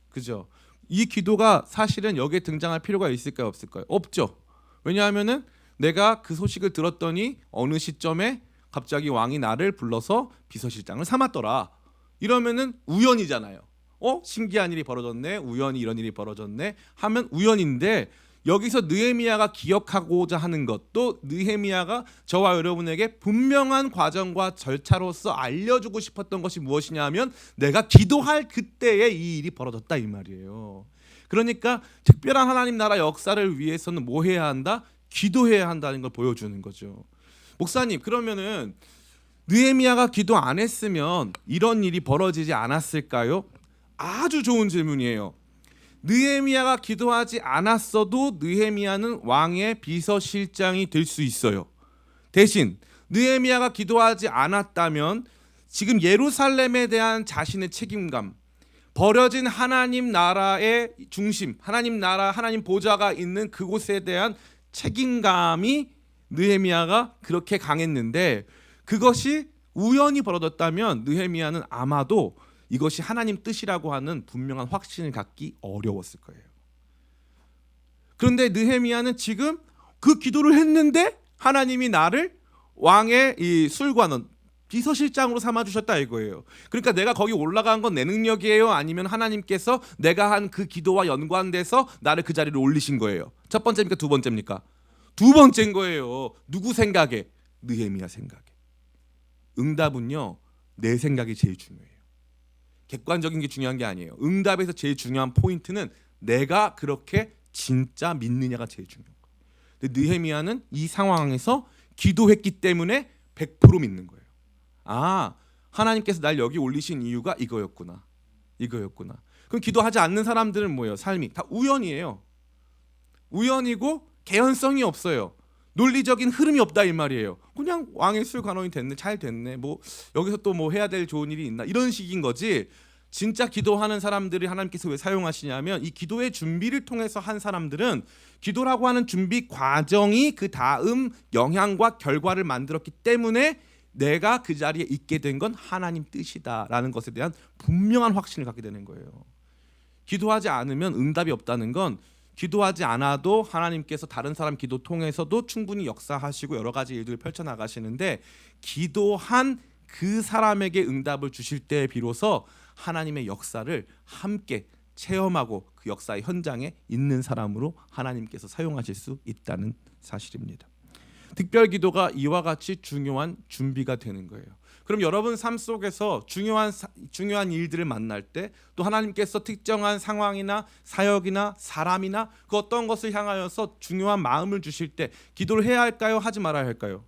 그죠? 이 기도가 사실은 여기에 등장할 필요가 있을까요? 없을까요? 없죠. 왜냐하면은 내가 그 소식을 들었더니 어느 시점에 갑자기 왕이 나를 불러서 비서실장을 삼았더라. 이러면은 우연이잖아요. 신기한 일이 벌어졌네. 우연히 이런 일이 벌어졌네. 하면 우연인데 여기서 느헤미야가 기억하고자 하는 것도 느헤미야가 저와 여러분에게 분명한 과정과 절차로서 알려주고 싶었던 것이 무엇이냐 하면 내가 기도할 그때에 이 일이 벌어졌다 이 말이에요. 그러니까 특별한 하나님 나라 역사를 위해서는 뭐 해야 한다? 기도해야 한다는 걸 보여주는 거죠. 목사님 그러면은 느헤미야가 기도 안 했으면 이런 일이 벌어지지 않았을까요? 아주 좋은 질문이에요. 느헤미야가 기도하지 않았어도 느헤미야는 왕의 비서실장이 될 수 있어요. 대신 느헤미야가 기도하지 않았다면 지금 예루살렘에 대한 자신의 책임감, 버려진 하나님 나라의 중심, 하나님 나라, 하나님 보좌가 있는 그곳에 대한 책임감이 느헤미야가 그렇게 강했는데, 그것이 우연히 벌어졌다면 느헤미야는 아마도 이것이 하나님 뜻이라고 하는 분명한 확신을 갖기 어려웠을 거예요. 그런데 느헤미야는 지금 그 기도를 했는데 하나님이 나를 왕의 이 술관원, 비서실장으로 삼아주셨다 이거예요. 그러니까 내가 거기 올라간 건 내 능력이에요? 아니면 하나님께서 내가 한 그 기도와 연관돼서 나를 그 자리로 올리신 거예요? 첫 번째입니까? 두 번째입니까? 두 번째인 거예요. 누구 생각에? 느헤미야 생각에. 응답은요, 내 생각이 제일 중요해요. 객관적인 게 중요한 게 아니에요. 응답에서 제일 중요한 포인트는 내가 그렇게 진짜 믿느냐가 제일 중요한 거예요. 근데 느헤미야는 이 상황에서 기도했기 때문에 100% 믿는 거예요. 아, 하나님께서 날 여기 올리신 이유가 이거였구나. 이거였구나. 그럼 기도하지 않는 사람들은 뭐예요? 삶이 다 우연이에요. 우연이고 개연성이 없어요. 논리적인 흐름이 없다 이 말이에요. 그냥 왕의 술관원이 됐네, 잘 됐네, 뭐 여기서 또 뭐 해야 될 좋은 일이 있나, 이런 식인 거지. 진짜 기도하는 사람들이 하나님께서 왜 사용하시냐면, 이 기도의 준비를 통해서 한 사람들은 기도라고 하는 준비 과정이 그 다음 영향과 결과를 만들었기 때문에 내가 그 자리에 있게 된 건 하나님 뜻이다라는 것에 대한 분명한 확신을 갖게 되는 거예요. 기도하지 않으면 응답이 없다는 건, 기도하지 않아도 하나님께서 다른 사람 기도 통해서도 충분히 역사하시고 여러 가지 일들을 펼쳐나가시는데, 기도한 그 사람에게 응답을 주실 때 비로소 하나님의 역사를 함께 체험하고 그 역사의 현장에 있는 사람으로 하나님께서 사용하실 수 있다는 사실입니다. 특별기도가 이와 같이 중요한 준비가 되는 거예요. 그럼 여러분 삶 속에서 중요한 일들을 만날 때, 또 하나님께서 특정한 상황이나 사역이나 사람이나 그 어떤 것을 향하여서 중요한 마음을 주실 때 기도를 해야 할까요? 하지 말아야 할까요?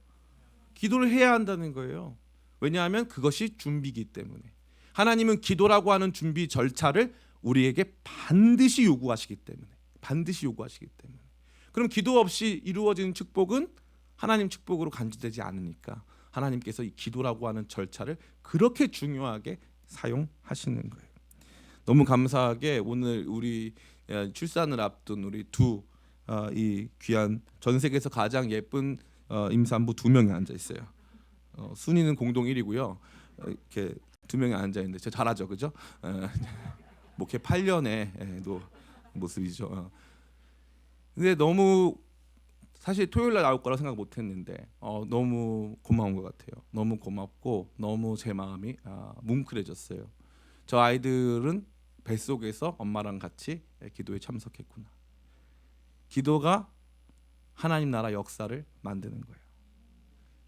기도를 해야 한다는 거예요. 왜냐하면 그것이 준비이기 때문에. 하나님은 기도라고 하는 준비 절차를 우리에게 반드시 요구하시기 때문에. 그럼 기도 없이 이루어지는 축복은 하나님 축복으로 간주되지 않으니까 하나님께서 이 기도라고 하는 절차를 그렇게 중요하게 사용하시는 거예요. 너무 감사하게 오늘 우리 출산을 앞둔 우리 이 귀한 전 세계에서 가장 예쁜 임산부 2명이 앉아 있어요. 순위는 공동 1위고요. 이렇게 2명이 앉아 있는데 저 잘하죠, 그죠? 목회 8년의 모습이죠. 근데 너무 사실 토요일 날 나올 거라 생각 못 했는데 너무 고마운 것 같아요. 너무 고맙고 너무 제 마음이 뭉클해졌어요. 저 아이들은 뱃속에서 엄마랑 같이 기도에 참석했구나. 기도가 하나님 나라 역사를 만드는 거예요.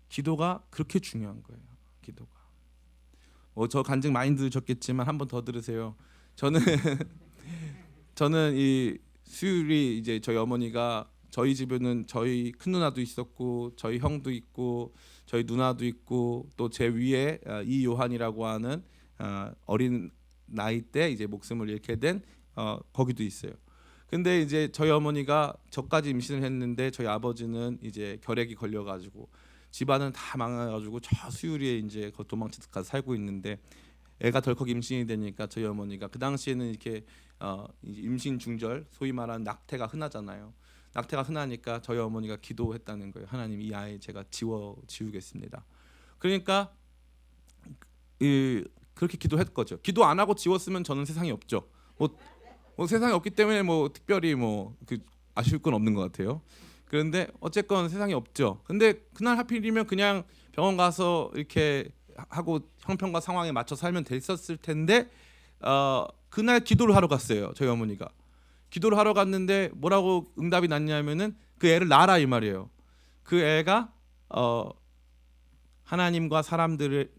기도가 그렇게 중요한 거예요. 기도가. 저 간증 많이 들으셨겠지만 한 번 더 들으세요. 저는 이 수율이 이제 저희 어머니가, 저희 집에는 저희 큰 누나도 있었고 저희 형도 있고 저희 누나도 있고 또 제 위에 이요한이라고 하는 어린 나이 때 이제 목숨을 잃게 된 거기도 있어요. 근데 이제 저희 어머니가 저까지 임신을 했는데 저희 아버지는 이제 결핵이 걸려가지고 집안은 다 망해가지고 저 수유리에 이제 도망쳐서 가서 살고 있는데, 애가 덜컥 임신이 되니까 저희 어머니가, 그 당시에는 이렇게 임신 중절, 소위 말하는 낙태가 흔하잖아요. 낙태가 흔하니까 저희 어머니가 기도했다는 거예요. 하나님, 이 아이 제가 지우겠습니다. 그러니까 그렇게 기도했 거죠. 기도 안 하고 지웠으면 저는 세상에 없죠. 뭐 세상에 없기 때문에 뭐 특별히 아쉬울 건 없는 것 같아요. 그런데 어쨌건 세상에 없죠. 근데 그날 하필이면 그냥 병원 가서 이렇게 하고 형편과 상황에 맞춰 살면 됐었을 텐데, 그날 기도를 하러 갔어요. 저희 어머니가 기도를 하러 갔는데 뭐라고 응답이 났냐면은 그 애를 낳아라 이 말이에요. 그 애가 하나님과 사람들을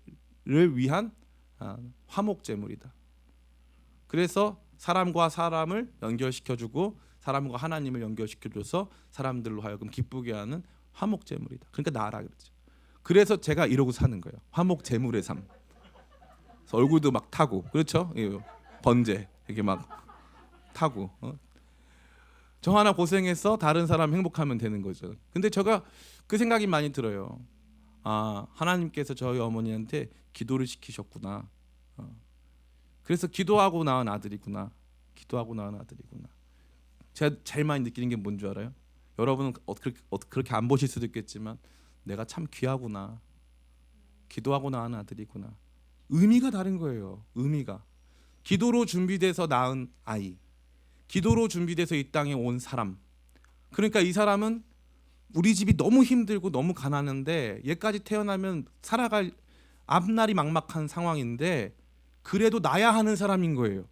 위한 화목제물이다. 그래서 사람과 사람을 연결시켜주고 사람과 하나님을 연결시켜줘서 사람들로 하여금 기쁘게 하는 화목제물이다. 그러니까 나라 그랬죠. 그래서 제가 이러고 사는 거예요. 화목제물의 삶. 그래서 얼굴도 막 타고, 그렇죠? 번제 이렇게 막 타고 저 하나 고생해서 다른 사람 행복하면 되는 거죠. 근데 제가 그 생각이 많이 들어요. 아, 하나님께서 저희 어머니한테 기도를 시키셨구나. 그래서 기도하고 낳은 아들이구나. 기도하고 낳은 아들이구나. 제가 제일 많이 느끼는 게 뭔 줄 알아요? 여러분은 그렇게 안 보실 수도 있겠지만 내가 참 귀하구나. 기도하고 낳은 아들이구나. 의미가 다른 거예요. 의미가. 기도로 준비돼서 낳은 아이. 기도로 준비돼서 이 땅에 온 사람. 그러니까 이 사람은 우리 집이 너무 힘들고 너무 가난한데 얘까지 태어나면 살아갈 앞날이 막막한 상황인데 그래도 나야 하는 사람인 거예요.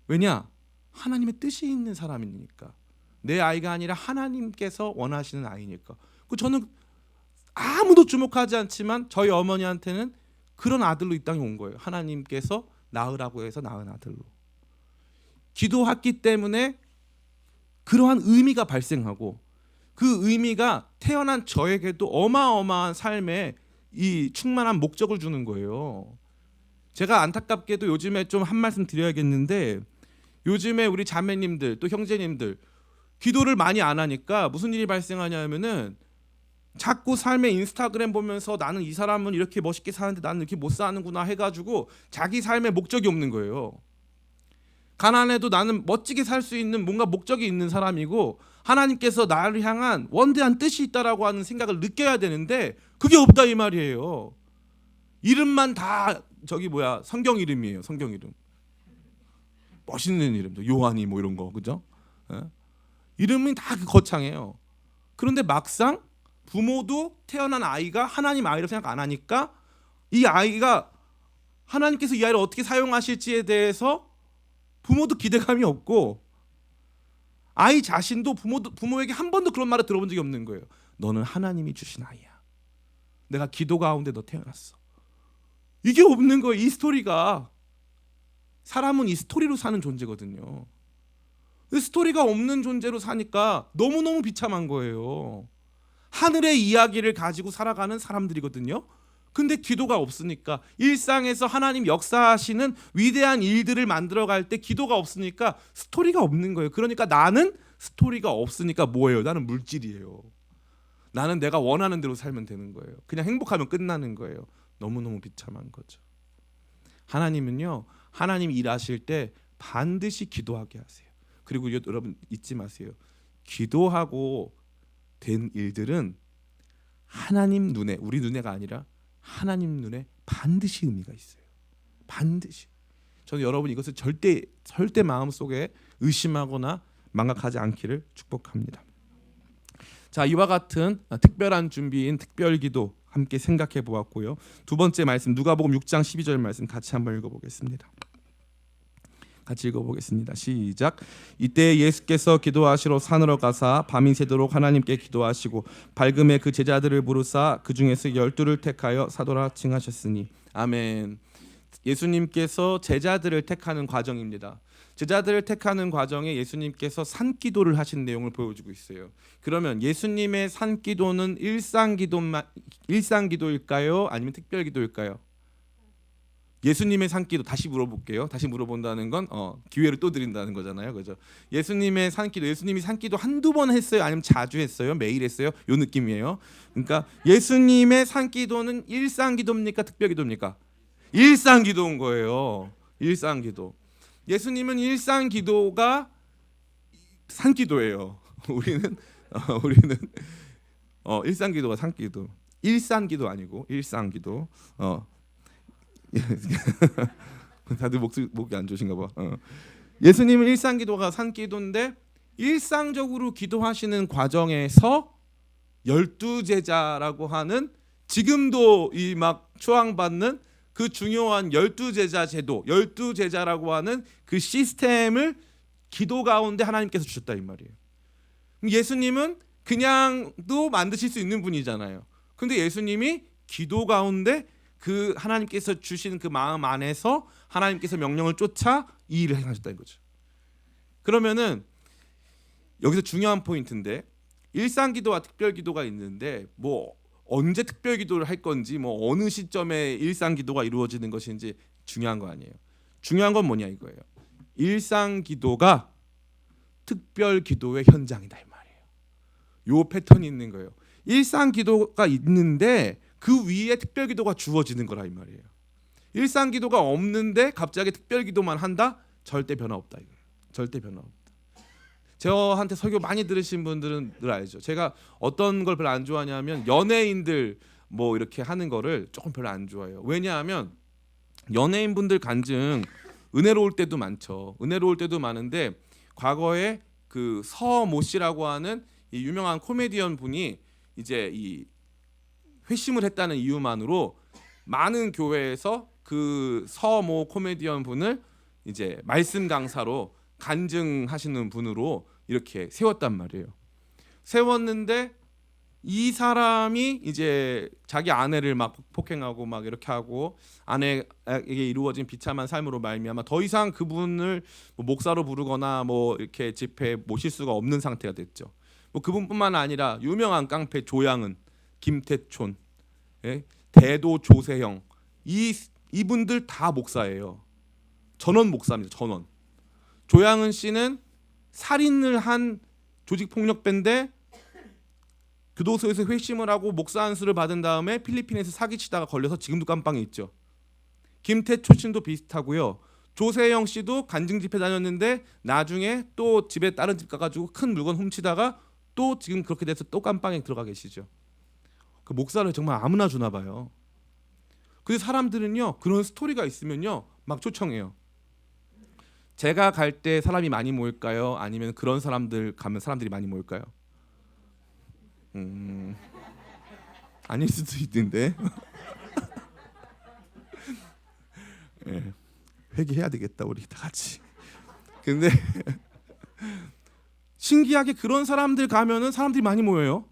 왜냐? 하나님의 뜻이 있는 사람이니까. 내 아이가 아니라 하나님께서 원하시는 아이니까. 저는 아무도 주목하지 않지만 저희 어머니한테는 그런 아들로 이 땅에 온 거예요. 하나님께서 낳으라고 해서 낳은 아들로. 기도했기 때문에 그러한 의미가 발생하고 그 의미가 태어난 저에게도 어마어마한 삶에 이 충만한 목적을 주는 거예요. 제가 안타깝게도 요즘에 좀 한 말씀 드려야겠는데 요즘에 우리 자매님들 또 형제님들 기도를 많이 안 하니까 무슨 일이 발생하냐면은 자꾸 삶의 인스타그램 보면서 나는 이 사람은 이렇게 멋있게 사는데 나는 이렇게 못 사는구나 해가지고 자기 삶에 목적이 없는 거예요. 가난해도 나는 멋지게 살 수 있는 뭔가 목적이 있는 사람이고 하나님께서 나를 향한 원대한 뜻이 있다라고 하는 생각을 느껴야 되는데 그게 없다 이 말이에요. 이름만 다 성경 이름이에요. 성경 이름. 멋있는 이름도 요한이 뭐 이런 거 그죠? 이름이 다 거창해요. 그런데 막상 부모도 태어난 아이가 하나님 아이라고 생각 안 하니까 이 아이가 하나님께서 이 아이를 어떻게 사용하실지에 대해서 부모도 기대감이 없고 아이 자신도 부모에게 한 번도 그런 말을 들어본 적이 없는 거예요. 너는 하나님이 주신 아이야. 내가 기도 가운데 너 태어났어. 이게 없는 거예요. 이 스토리가. 사람은 이 스토리로 사는 존재거든요. 스토리가 없는 존재로 사니까 너무너무 비참한 거예요. 하늘의 이야기를 가지고 살아가는 사람들이거든요. 근데 기도가 없으니까 일상에서 하나님 역사하시는 위대한 일들을 만들어갈 때 기도가 없으니까 스토리가 없는 거예요. 그러니까 나는 스토리가 없으니까 뭐예요? 나는 물질이에요. 나는 내가 원하는 대로 살면 되는 거예요. 그냥 행복하면 끝나는 거예요. 너무너무 비참한 거죠. 하나님은요, 하나님 일하실 때 반드시 기도하게 하세요. 그리고 여러분 잊지 마세요. 기도하고 된 일들은 하나님 눈에, 우리 눈에가 아니라 하나님 눈에 반드시 의미가 있어요. 반드시. 저는 여러분 이것을 절대 마음속에 의심하거나 망각하지 않기를 축복합니다. 자, 이와 같은 특별한 준비인 특별기도 함께 생각해 보았고요. 두 번째 말씀 누가복음 6장 12절 말씀 같이 한번 읽어보겠습니다. 같이 읽어보겠습니다. 시작. 이때 예수께서 기도하시러 산으로 가사 밤이 새도록 하나님께 기도하시고 밝음에 그 제자들을 부르사 그 중에서 12를 택하여 사도라 칭하셨으니. 아멘. 예수님께서 제자들을 택하는 과정입니다. 제자들을 택하는 과정에 예수님께서 산기도를 하신 내용을 보여주고 있어요. 그러면 예수님의 산기도는 일상기도일까요? 아니면 특별기도일까요? 예수님의 산기도 다시 물어볼게요. 다시 물어본다는 건 기회를 또 드린다는 거잖아요. 그죠? 예수님의 산기도, 예수님이 산기도 한두 번 했어요? 아니면 자주 했어요? 매일 했어요? 요 느낌이에요. 그러니까 예수님의 산기도는 일상기도입니까? 특별기도입니까? 일상기도인 거예요. 일상기도. 예수님은 일상기도가 산기도예요. 우리는 일상기도가 산기도. 일산기도 아니고 일상기도. 다들 목이 안 좋으신가 봐. 예수님은 일상기도가 산기도인데 일상적으로 기도하시는 과정에서 12제자라고 하는 지금도 이 막 추앙받는 그 중요한 12제자 제도, 12제자라고 하는 그 시스템을 기도 가운데 하나님께서 주셨다 이 말이에요. 예수님은 그냥도 만드실 수 있는 분이잖아요. 근데 예수님이 기도 가운데 그 하나님께서 주신 그 마음 안에서 하나님께서 명령을 쫓아 이 일을 행하셨다는 거죠. 그러면은 여기서 중요한 포인트인데 일상기도와 특별기도가 있는데 뭐 언제 특별기도를 할 건지 뭐 어느 시점에 일상기도가 이루어지는 것인지 중요한 거 아니에요. 중요한 건 뭐냐 이거예요. 일상기도가 특별 기도의 현장이다 이 말이에요. 요 패턴이 있는 거예요. 일상 기도가 있는데 그 위에 특별 기도가 주어지는 거라 이 말이에요. 일상 기도가 없는데 갑자기 특별 기도만 한다? 절대 변화 없다 이거예요. 절대 변화 없다. 저한테 설교 많이 들으신 분들은 늘 알죠. 제가 어떤 걸 별로 안 좋아하냐면 연예인들 뭐 이렇게 하는 거를 조금 별로 안 좋아해요. 왜냐하면 연예인분들 간증 은혜로울 때도 많죠. 은혜로울 때도 많은데 과거에 그 서모 씨라고 하는 이 유명한 코미디언 분이 이제 이 회심을 했다는 이유만으로 많은 교회에서 그 서모 코미디언 분을 이제 말씀 강사로 간증하시는 분으로 이렇게 세웠단 말이에요. 세웠는데 이 사람이 이제 자기 아내를 막 폭행하고 막 이렇게 하고 아내에게 이루어진 비참한 삶으로 말미암아 더 이상 그분을 뭐 목사로 부르거나 뭐 이렇게 집회에 모실 수가 없는 상태가 됐죠. 뭐 그분뿐만 아니라 유명한 깡패 조양은, 김태촌, 예? 대도 조세형 이분들 다 목사예요. 전원 목사입니다. 전원. 조양은 씨는 살인을 한 조직폭력배인데 교도소에서 회심을 하고 목사 안수를 받은 다음에 필리핀에서 사기치다가 걸려서 지금도 깜빵에 있죠. 김태초 씨도 비슷하고요. 조세영 씨도 간증 집회 다녔는데 나중에 또 집에 다른 집 가가지고 큰 물건 훔치다가 또 지금 그렇게 돼서 또 깜빵에 들어가 계시죠. 그 목사를 정말 아무나 주나 봐요. 그래서 사람들은요 그런 스토리가 있으면요 막 초청해요. 제가 갈 때 사람이 많이 모일까요? 아니면 그런 사람들 가면 사람들이 많이 모일까요? 아닐 수도 있는데. 네, 회개해야 되겠다 우리 다 같이. 근데 신기하게 그런 사람들 가면은 사람들이 많이 모여요.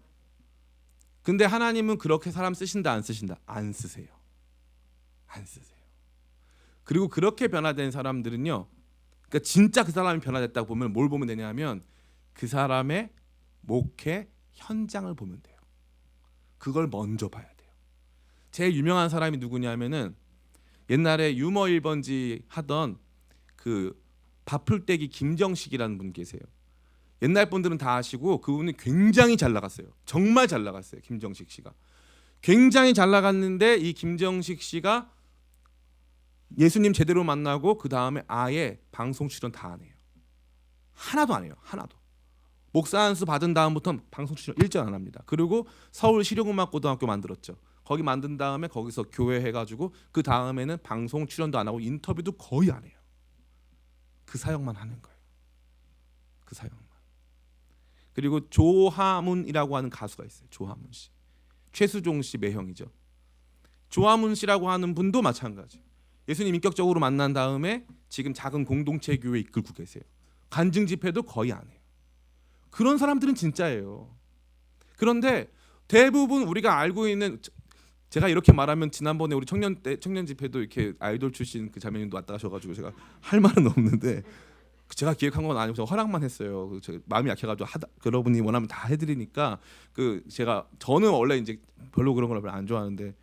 근데 하나님은 그렇게 사람 쓰신다 안 쓰신다? 안 쓰세요. 안 쓰세요. 그리고 그렇게 변화된 사람들은요. 그러니까 진짜 그 사람이 변화됐다고 보면 뭘 보면 되냐면 그 사람의 목회 현장을 보면 돼요. 그걸 먼저 봐야 돼요. 제일 유명한 사람이 누구냐면은 옛날에 유머 1번지 하던 그 밥풀떼기 김정식이라는 분 계세요. 옛날 분들은 다 아시고 그분이 굉장히 잘 나갔어요. 정말 잘 나갔어요. 김정식 씨가 굉장히 잘 나갔는데 이 김정식 씨가 예수님 제대로 만나고 그 다음에 아예 방송 출연 다 안 해요. 하나도 안 해요. 하나도. 목사 안수 받은 다음부터 방송 출연 일절 안 합니다. 그리고 서울 실용음악고등학교 만들었죠. 거기 만든 다음에 거기서 교회 해가지고 그 다음에는 방송 출연도 안 하고 인터뷰도 거의 안 해요. 그 사역만 하는 거예요. 그 사역만. 그리고 조하문이라고 하는 가수가 있어요. 조하문 씨. 최수종 씨 매형이죠. 조하문 씨라고 하는 분도 마찬가지. 예수님 인격적으로 만난 다음에 지금 작은 공동체 교회 이끌고 계세요. 간증 집회도 거의 안 해요. 그런 사람들은 진짜예요. 그런데 대부분 우리가 알고 있는 제가 이렇게 말하면 지난번에 우리 청년 집회도 이렇게 아이돌 출신 그 자매님도 왔다 가셔가지고 제가 할 말은 없는데 제가 기획한 건 아니고 제가 허락만 했어요. 마음이 약해가지고 여러분이 원하면 다 해드리니까 저는 원래 이제 별로 그런 걸 별로 안 좋아하는데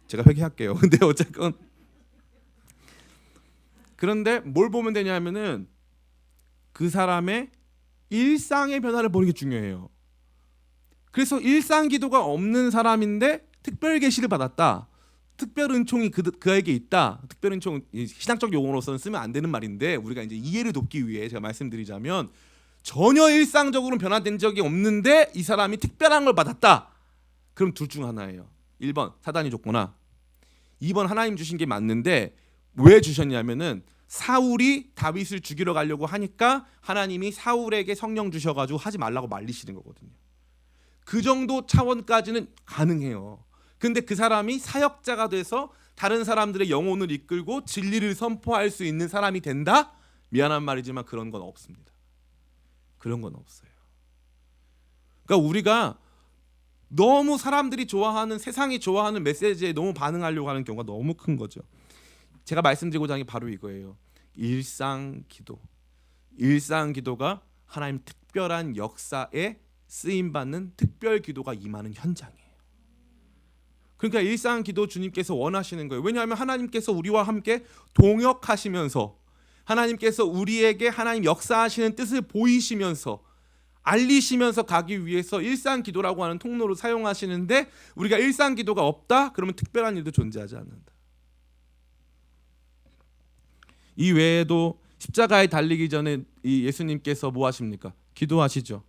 제가 회개할게요. 근데 어쨌건 그런데 뭘 보면 되냐면은 그 사람의 일상의 변화를 보는 게 중요해요. 그래서 일상 기도가 없는 사람인데 특별 계시를 받았다. 특별 은총이 그에게 있다. 특별 은총 신학적 용어로서는 쓰면 안 되는 말인데 우리가 이제 이해를 돕기 위해 제가 말씀드리자면 전혀 일상적으로는 변화된 적이 없는데 이 사람이 특별한 걸 받았다. 그럼 둘 중 하나예요. 1번 사단이 줬구나. 2번 하나님 주신 게 맞는데 왜 주셨냐면은 사울이 다윗을 죽이러 가려고 하니까 하나님이 사울에게 성령 주셔가지고 하지 말라고 말리시는 거거든요. 그 정도 차원까지는 가능해요. 근데 그 사람이 사역자가 돼서 다른 사람들의 영혼을 이끌고 진리를 선포할 수 있는 사람이 된다? 미안한 말이지만 그런 건 없습니다. 그런 건 없어요. 그러니까 우리가 너무 사람들이 좋아하는 세상이 좋아하는 메시지에 너무 반응하려고 하는 경우가 너무 큰 거죠. 제가 말씀드리고자 하는 게 바로 이거예요. 일상 기도. 일상 기도가 하나님 특별한 역사에 쓰임 받는 특별 기도가 임하는 현장이에요. 그러니까 일상 기도 주님께서 원하시는 거예요. 왜냐하면 하나님께서 우리와 함께 동역하시면서 하나님께서 우리에게 하나님 역사하시는 뜻을 보이시면서 알리시면서 가기 위해서 일상기도라고 하는 통로를 사용하시는데, 우리가 일상기도가 없다? 그러면 특별한 일도 존재하지 않는다. 이 외에도 십자가에 달리기 전에 이 예수님께서 뭐 하십니까? 기도하시죠.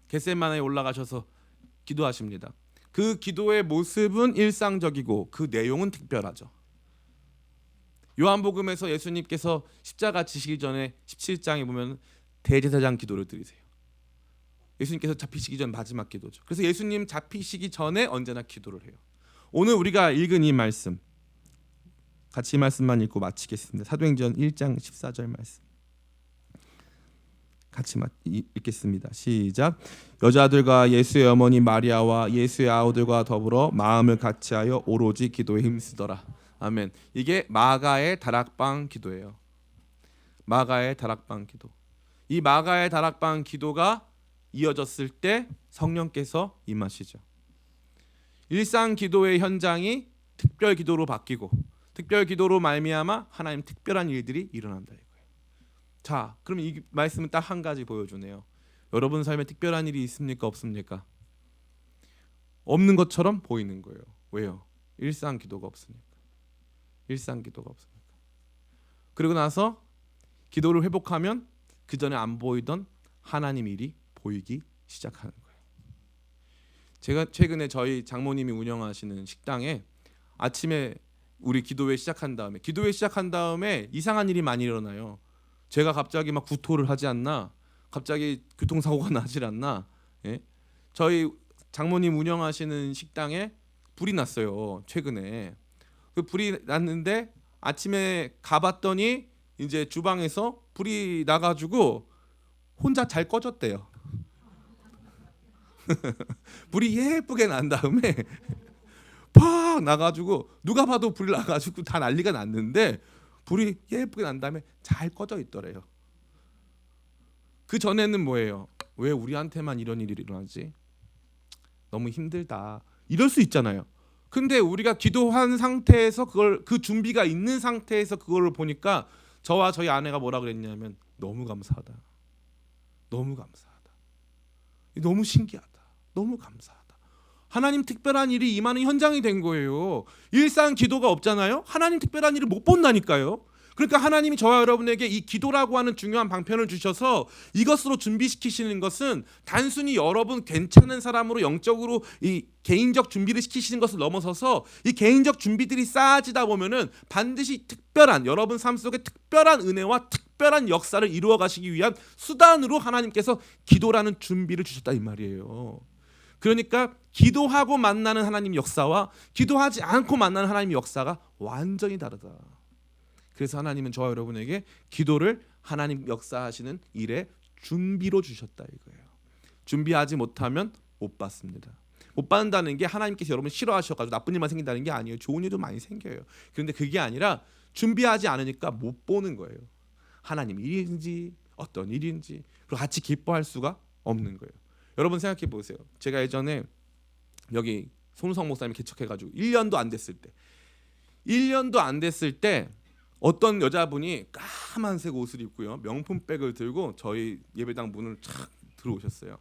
겟세마네에 올라가셔서 기도하십니다. 그 기도의 모습은 일상적이고 그 내용은 특별하죠. 요한복음에서 예수님께서 십자가 지시기 전에 17장에 보면 대제사장 기도를 드리세요. 예수님께서 잡히시기 전 마지막 기도죠. 그래서 예수님 잡히시기 전에 언제나 기도를 해요. 오늘 우리가 읽은 이 말씀, 같이 이 말씀만 읽고 마치겠습니다. 사도행전 1장 14절 말씀 같이 읽겠습니다. 시작. 여자들과 예수의 어머니 마리아와 예수의 아우들과 더불어 마음을 같이하여 오로지 기도에 힘쓰더라. 아멘. 이게 마가의 다락방 기도예요. 마가의 다락방 기도. 이 마가의 다락방 기도가 이어졌을 때 성령께서 임하시죠. 일상 기도의 현장이 특별 기도로 바뀌고, 특별 기도로 말미암아 하나님 특별한 일들이 일어난다 이거예요. 자, 그럼 이 말씀은 딱 한 가지 보여주네요. 여러분 삶에 특별한 일이 있습니까? 없습니까? 없는 것처럼 보이는 거예요. 왜요? 일상 기도가 없으니까. 일상 기도가 없으니까. 그리고 나서 기도를 회복하면 그 전에 안 보이던 하나님 일이 보이기 시작하는 거예요. 제가 최근에 저희 장모님이 운영하시는 식당에 아침에 우리 기도회 시작한 다음에 이상한 일이 많이 일어나요. 제가 갑자기 막 구토를 하지 않나, 갑자기 교통사고가 나질 않나. 예? 저희 장모님 운영하시는 식당에 불이 났어요. 최근에 그 불이 났는데 아침에 가봤더니 이제 주방에서 불이 나가지고 혼자 잘 꺼졌대요. 불이 예쁘게 난 다음에 팍 나가지고 누가 봐도 불이 나가지고 다 난리가 났는데 불이 예쁘게 난 다음에 잘 꺼져 있더래요. 그 전에는 뭐예요? 왜 우리한테만 이런 일이 일어나지? 너무 힘들다. 이럴 수 있잖아요. 근데 우리가 기도한 상태에서 그 준비가 있는 상태에서 그걸 보니까 저와 저희 아내가 뭐라 그랬냐면 너무 감사하다. 너무 감사하다. 너무 신기하다. 너무 감사하다. 하나님 특별한 일이 임하는 현장이 된 거예요. 일상 기도가 없잖아요. 하나님 특별한 일을 못 본다니까요. 그러니까 하나님이 저와 여러분에게 이 기도라고 하는 중요한 방편을 주셔서 이것으로 준비시키시는 것은 단순히 여러분 괜찮은 사람으로 영적으로 이 개인적 준비를 시키시는 것을 넘어서서 이 개인적 준비들이 쌓아지다 보면은 반드시 특별한 여러분 삶 속에 특별한 은혜와 특별한 역사를 이루어 가시기 위한 수단으로 하나님께서 기도라는 준비를 주셨다 이 말이에요. 그러니까 기도하고 만나는 하나님 역사와 기도하지 않고 만나는 하나님 역사가 완전히 다르다. 그래서 하나님은 저와 여러분에게 기도를 하나님 역사하시는 일에 준비로 주셨다 이거예요. 준비하지 못하면 못 받습니다. 못 받는다는 게 하나님께서 여러분 싫어하셔가지고 나쁜 일만 생긴다는 게 아니에요. 좋은 일도 많이 생겨요. 그런데 그게 아니라 준비하지 않으니까 못 보는 거예요. 하나님 일인지 어떤 일인지 그리고 같이 기뻐할 수가 없는 거예요. 여러분 생각해 보세요. 제가 예전에 여기 손우성 목사님이 개척해가지고 1년도 안 됐을 때 어떤 여자분이 까만색 옷을 입고요, 명품백을 들고 저희 예배당 문을 쫙 들어오셨어요.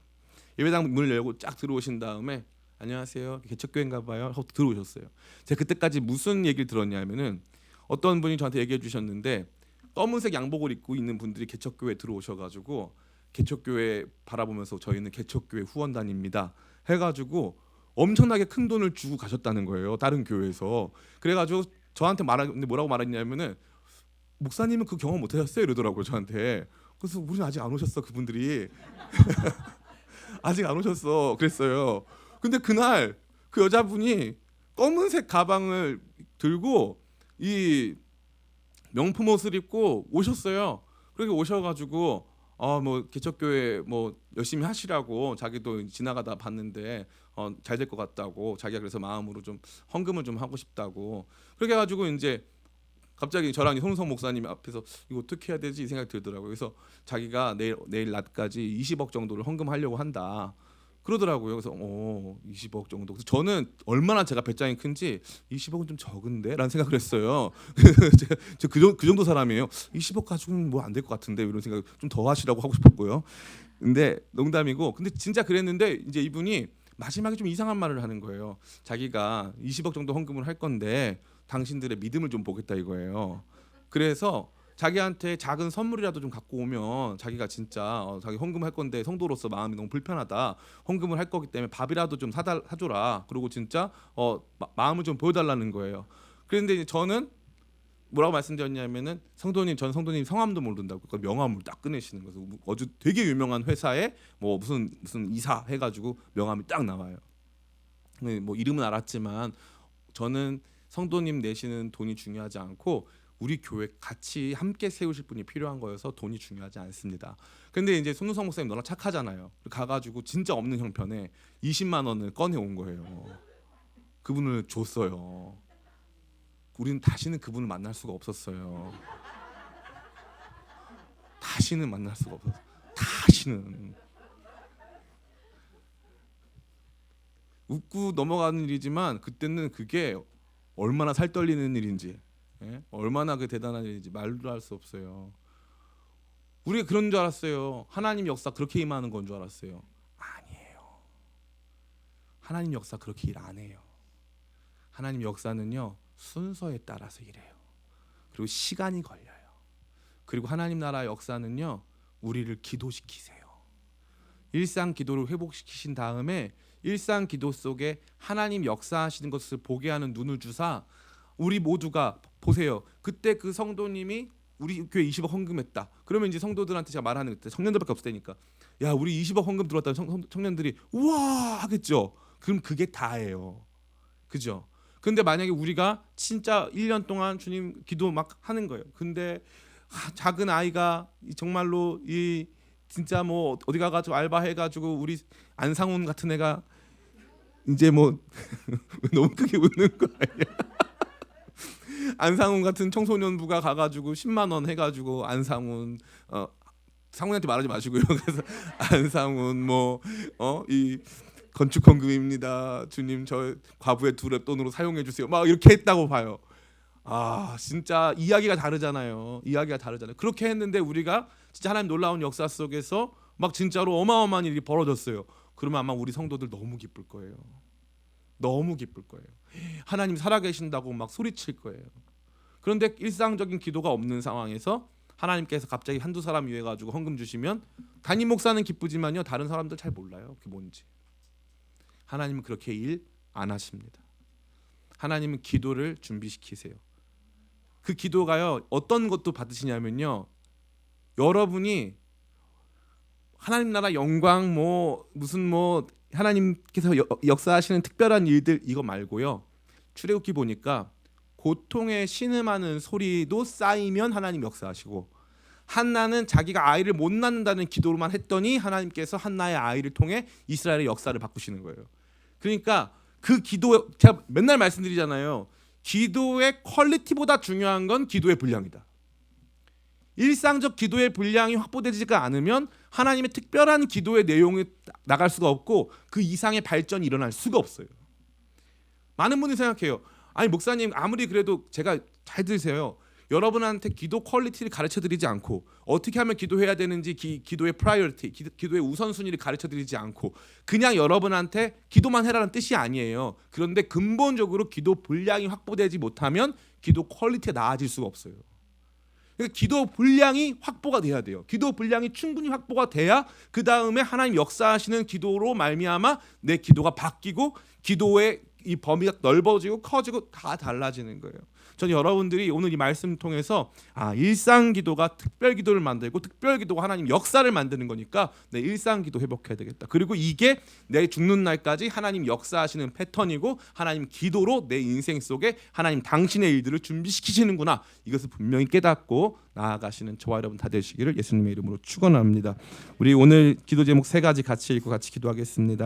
예배당 문을 열고 쫙 들어오신 다음에 안녕하세요, 개척교회인가 봐요 하고 들어오셨어요. 제가 그때까지 무슨 얘기를 들었냐면은 어떤 분이 저한테 얘기해 주셨는데 검은색 양복을 입고 있는 분들이 개척교회 들어오셔가지고 개척교회 바라보면서 저희는 개척교회 후원단입니다 해가지고 엄청나게 큰 돈을 주고 가셨다는 거예요. 다른 교회에서. 그래가지고 저한테 뭐라고 말했냐면은 목사님은 그 경험 못 하셨어요 이러더라고요 저한테. 그래서 우리는 아직 안 오셨어 그분들이. 아직 안 오셨어 그랬어요. 근데 그날 그 여자분이 검은색 가방을 들고 이 명품 옷을 입고 오셨어요. 그렇게 오셔가지고 뭐 개척교회 뭐 열심히 하시라고 자기도 지나가다 봤는데 잘 될 것 같다고 자기가 그래서 마음으로 좀 헌금을 좀 하고 싶다고 그렇게 해가지고 이제 갑자기 저랑 손우성 목사님 앞에서 이거 어떻게 해야 되지 이 생각이 들더라고요. 그래서 자기가 내일 낮까지 20억 정도를 헌금하려고 한다. 그러더라고요. 그래서 20억 정도. 그래서 저는 얼마나 제가 배짱이 큰지 20억은 좀 적은데라는 생각을 했어요. 제가 그 정도 사람이에요. 20억 가지고는 뭐 안 될 것 같은데 이런 생각 좀 더 하시라고 하고 싶었고요. 근데 농담이고, 근데 진짜 그랬는데 이제 이분이 마지막에 좀 이상한 말을 하는 거예요. 자기가 20억 정도 헌금을 할 건데 당신들의 믿음을 좀 보겠다 이거예요. 그래서 자기한테 작은 선물이라도 좀 갖고 오면 자기가 진짜 자기 헌금할 건데 성도로서 마음이 너무 불편하다. 헌금을 할 거기 때문에 밥이라도 좀 사줘라. 그리고 진짜 마음을 좀 보여달라는 거예요. 그런데 이제 저는 뭐라고 말씀드렸냐면은 성도님, 전 성도님 성함도 모른다고 그 명함을 딱 꺼내시는 거예요. 어주 되게 유명한 회사에 뭐 무슨 이사 해가지고 명함이 딱 나와요. 뭐 이름은 알았지만 저는 성도님 내시는 돈이 중요하지 않고 우리 교회 같이 함께 세우실 분이 필요한 거여서 돈이 중요하지 않습니다. 근데 이제 손우성 목사님 너나 착하잖아요. 가가지고 진짜 없는 형편에 20만 원을 꺼내 온 거예요. 그분을 줬어요. 우리는 다시는 그분을 만날 수가 없었어요. 다시는 만날 수가 없었어요. 다시는. 웃고 넘어가는 일이지만 그때는 그게 얼마나 살 떨리는 일인지, 얼마나 그 대단한 일인지 말도 할 수 없어요. 우리가 그런 줄 알았어요. 하나님 역사 그렇게 임하는 건 줄 알았어요. 아니에요. 하나님 역사 그렇게 일 안 해요. 하나님 역사는요, 순서에 따라서 일해요. 그리고 시간이 걸려요. 그리고 하나님 나라의 역사는요, 우리를 기도시키세요. 일상 기도를 회복시키신 다음에 일상 기도 속에 하나님 역사하시는 것을 보게 하는 눈을 주사 우리 모두가 보세요. 그때 그 성도님이 우리 교회 20억 헌금했다. 그러면 이제 성도들한테 제가 말하는 그때 청년들밖에 없을 때니까 야 우리 20억 헌금 들어왔다는 청년들이 우와 하겠죠. 그럼 그게 다예요. 그죠? 근데 만약에 우리가 진짜 1년 동안 주님 기도 막 하는 거예요. 근데 작은 아이가 정말로 이 진짜 뭐 어디 가가지고 알바해가지고 우리 안상훈 같은 애가 이제 뭐 너무 크게 웃는 거 아니야? 안상훈 같은 청소년부가 가가지고 10만 원 해가지고 안상훈 상훈한테 말하지 마시고요. 그래서 안상훈 이 건축 헌금입니다. 주님 저 과부의 둘의 돈으로 사용해 주세요. 막 이렇게 했다고 봐요. 아 진짜 이야기가 다르잖아요. 이야기가 다르잖아요. 그렇게 했는데 우리가 진짜 하나님 놀라운 역사 속에서 막 진짜로 어마어마한 일이 벌어졌어요. 그러면 아마 우리 성도들 너무 기쁠 거예요. 너무 기쁠 거예요. 하나님 살아계신다고 막 소리칠 거예요. 그런데 일상적인 기도가 없는 상황에서 하나님께서 갑자기 한두 사람 위해 가지고 헌금 주시면 담임 목사는 기쁘지만요 다른 사람들 잘 몰라요. 그게 뭔지. 하나님은 그렇게 일 안 하십니다. 하나님은 기도를 준비시키세요. 그 기도가요 어떤 것도 받으시냐면요 여러분이 하나님 나라 영광 무슨 하나님께서 역사하시는 특별한 일들 이거 말고요 출애굽기 보니까 고통에 신음하는 소리도 쌓이면 하나님 역사하시고 한나는 자기가 아이를 못 낳는다는 기도로만 했더니 하나님께서 한나의 아이를 통해 이스라엘의 역사를 바꾸시는 거예요. 그러니까 그 기도 제가 맨날 말씀드리잖아요. 기도의 퀄리티보다 중요한 건 기도의 분량이다. 일상적 기도의 분량이 확보되지가 않으면 하나님의 특별한 기도의 내용이 나갈 수가 없고 그 이상의 발전이 일어날 수가 없어요. 많은 분들이 생각해요. 아니 목사님 아무리 그래도 제가 잘 들으세요. 여러분한테 기도 퀄리티를 가르쳐드리지 않고 어떻게 하면 기도해야 되는지 기도의 프라이어리티, 기도의 우선순위를 가르쳐드리지 않고 그냥 여러분한테 기도만 해라는 뜻이 아니에요. 그런데 근본적으로 기도 분량이 확보되지 못하면 기도 퀄리티가 나아질 수가 없어요. 그러니까 기도 분량이 확보가 돼야 돼요. 기도 분량이 충분히 확보가 돼야 그 다음에 하나님 역사하시는 기도로 말미암아 내 기도가 바뀌고 기도의 이 범위가 넓어지고 커지고 다 달라지는 거예요. 저는 여러분들이 오늘 이 말씀을 통해서 일상 기도가 특별 기도를 만들고 특별 기도가 하나님 역사를 만드는 거니까 내 일상 기도 회복해야 되겠다. 그리고 이게 내 죽는 날까지 하나님 역사하시는 패턴이고 하나님 기도로 내 인생 속에 하나님 당신의 일들을 준비시키시는구나. 이것을 분명히 깨닫고 나아가시는 저와 여러분 다 되시기를 예수님의 이름으로 축원합니다. 우리 오늘 기도 제목 3가지 같이 읽고 같이 기도하겠습니다.